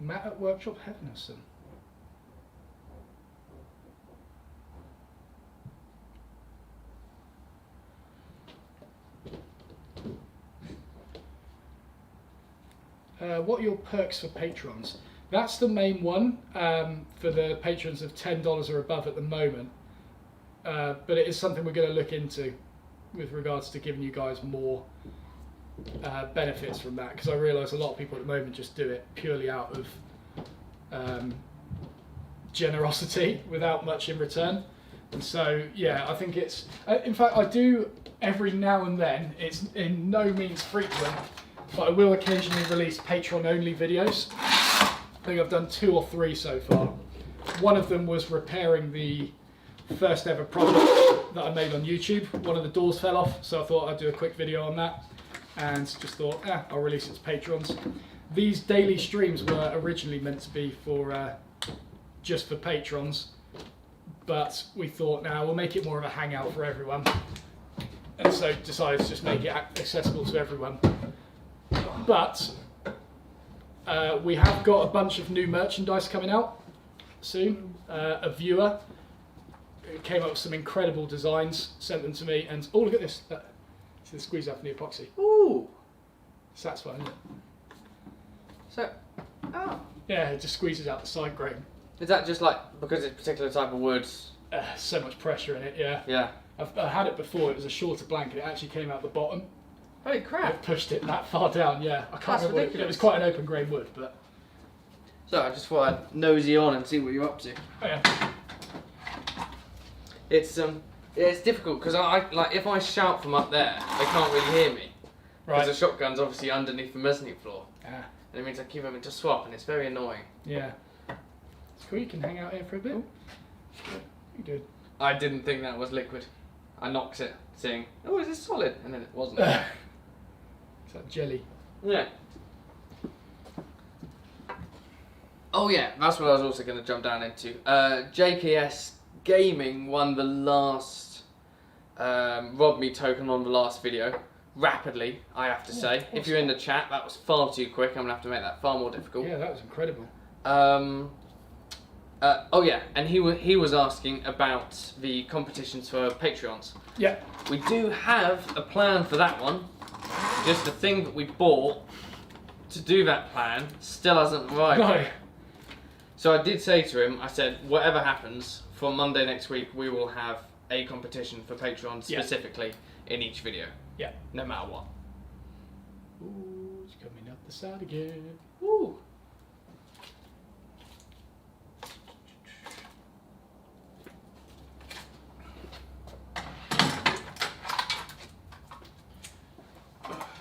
Matt at Workshop Heavenison. What are your perks for patrons? That's the main one for the patrons of $10 or above at the moment. But it is something we're going to look into with regards to giving you guys more benefits from that, because I realise a lot of people at the moment just do it purely out of generosity without much in return. And so yeah, I think it's in fact I do every now and then, it's in no means frequent, but I will occasionally release Patreon-only videos. I think I've done 2 or 3 so far. One of them was repairing the first ever project that I made on YouTube. One of the doors fell off, so I thought I'd do a quick video on that, and just thought, I'll release it to patrons. These daily streams were originally meant to be for just for patrons, but we thought, now we'll make it more of a hangout for everyone, and so decided to just make it accessible to everyone. But we have got a bunch of new merchandise coming out soon. A viewer came up with some incredible designs, sent them to me, and oh, look at this. See the squeeze out from the epoxy. Ooh. Satisfying, isn't it? So, oh. Yeah, it just squeezes out the side grain. Is that just like because it's a particular type of wood? So much pressure in it, yeah. Yeah. I had it before, it was a shorter blanket, it actually came out the bottom. Holy It crap. pushed it that far down, yeah. I can't That's remember. ridiculous. It was quite an open grain wood, but. So I just thought I'd nosy on and see what you're up to. Oh yeah. It's difficult because I like if I shout from up there, they can't really hear me. Because Right. the shotgun's obviously underneath the mezzanine floor. Yeah. And it means I keep having to swap and it's very annoying. Yeah. It's cool, you can hang out here for a bit. You good. I didn't think that was liquid. I knocked it, saying, oh, is this solid? And then it wasn't. It's like jelly. Yeah. Oh yeah, that's what I was also going to jump down into. JKS Gaming won the last Rob Me token on the last video. Rapidly, I have to say. If you're in the chat, that was far too quick. I'm going to have to make that far more difficult. Yeah, that was incredible. Oh yeah, and he was asking about the competitions for Patreons. Yeah. We do have a plan for that one. Just the thing that we bought to do that plan still hasn't arrived. No. So I did say to him, I said, whatever happens, for Monday next week, we will have a competition for Patreon specifically in each video. Yeah. No matter what. Ooh, it's coming up the side again. Ooh.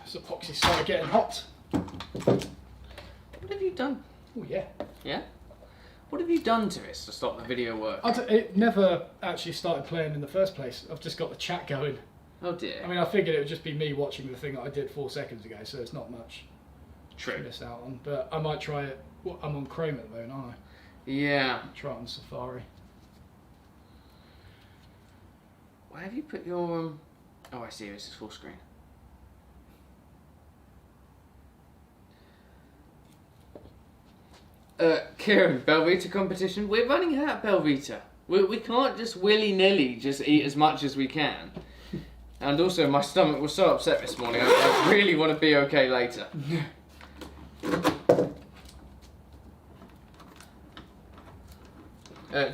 This epoxy started getting hot. What have you done? Oh yeah. Yeah? What have you done to this to stop the video work? It never actually started playing in the first place. I've just got the chat going. Oh dear. I mean, I figured it would just be me watching the thing that I did 4 seconds ago, so it's not much to True. miss out on. But I might try it. Well, I'm on Chrome at the moment, aren't I? Yeah. Try it on Safari. Where have you put your... Oh, I see. This is full screen. Kieran, Belvita competition. We're running out of Belvita. We can't just willy-nilly just eat as much as we can. And also, my stomach was so upset this morning. I really want to be okay later.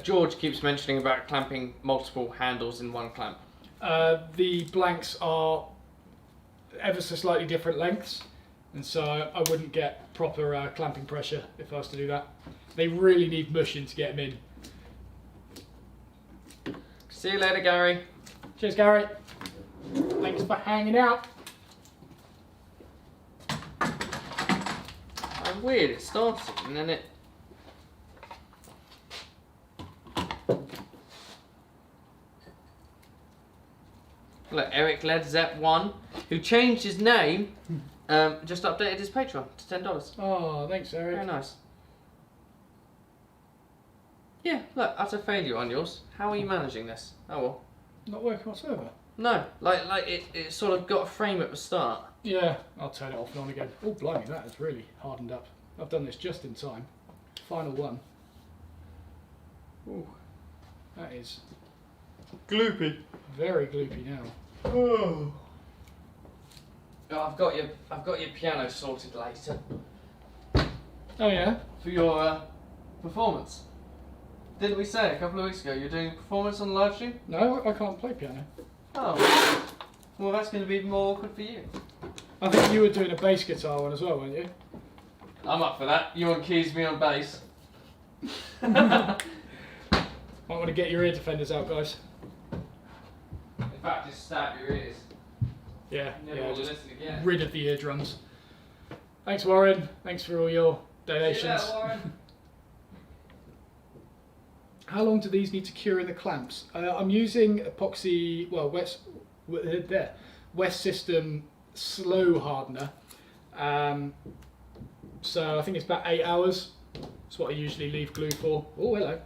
George keeps mentioning about clamping multiple handles in one clamp. The blanks are ever so slightly different lengths, and so I wouldn't get proper clamping pressure if I was to do that. They really need mushing to get them in. See you later, Gary. Cheers, Gary. Thanks for hanging out. Oh, weird, it started and then it... Look, Eric Led Zepp 1, who changed his name, just updated his Patreon to $10. Oh, thanks, Eric. Very nice. Yeah, look, utter failure on yours. How are you managing this? Oh well. Not working whatsoever. No, like it sort of got a frame at the start. Yeah, I'll turn it off and on again. Oh, blimey, that has really hardened up. I've done this just in time. Final one. Ooh, that is Gloopy. very gloopy now. Oh, I've got your piano sorted later Oh yeah? for your performance. Didn't we say a couple of weeks ago you're doing a performance on the live stream? No, I can't play piano. Oh, well that's going to be more awkward for you. I think you were doing a bass guitar one as well, weren't you? I'm up for that. You on keys, me on bass. Might want to get your ear defenders out, guys. In fact, just stab your ears. Yeah, Never yeah, want to just listen again. rid of the eardrums. Thanks, Warren. Thanks for all your donations. See you later, Warren. How long do these need to cure in the clamps? I'm using epoxy, well, West System slow hardener. So I think it's about 8 hours. That's what I usually leave glue for. Oh, hello.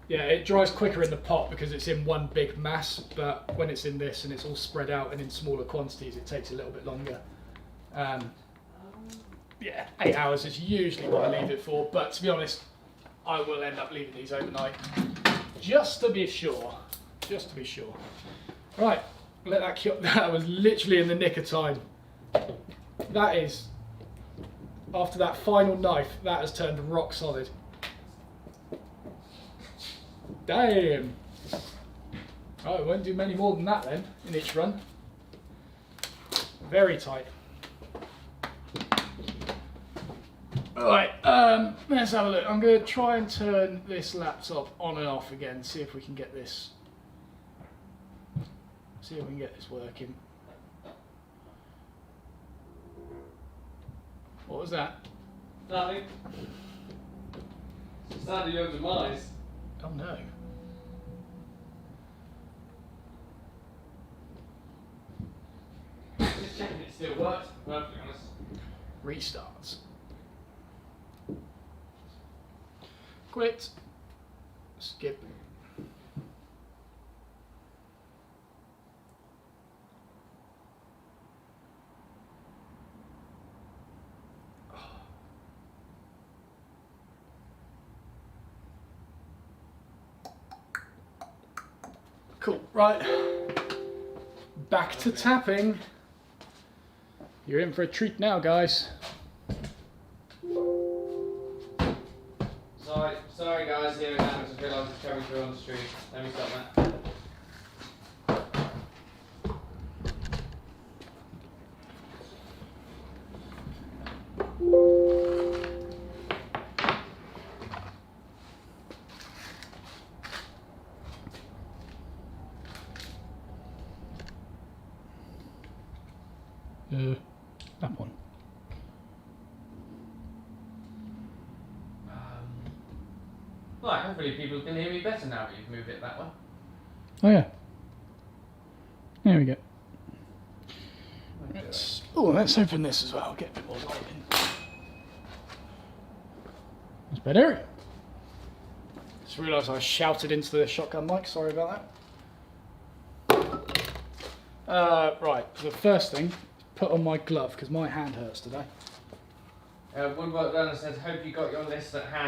Yeah, it dries quicker in the pot because it's in one big mass, but when it's in this and it's all spread out and in smaller quantities, it takes a little bit longer. Yeah, 8 hours is usually what I leave it for, but to be honest, I will end up leaving these overnight, just to be sure. Just to be sure. Right, let that cure. That was literally in the nick of time. That is, after that final knife, that has turned rock solid. Damn. Oh, it won't do many more than that then, in each run. Very tight. Alright, let's have a look. I'm going to try and turn this laptop on and off again, see if we can get this, working. What was that? Nothing. It's starting your demise. Oh no. Just checking it still works, to be perfectly honest. Restarts. Quit. Skip. Cool, right. Back to tapping. You're in for a treat now, guys. Sorry guys, here and now, I just realised it's coming through on the street. Let me stop that. That one. Right, hopefully people can hear me better now that you've moved it that way. Oh yeah. There we go. Let's open this as well. Get a bit more light in. That's better. Just realised I shouted into the shotgun mic. Sorry about that. Right. The first thing, put on my glove because my hand hurts today. Woodwork Runner says, hope you got your list at hand.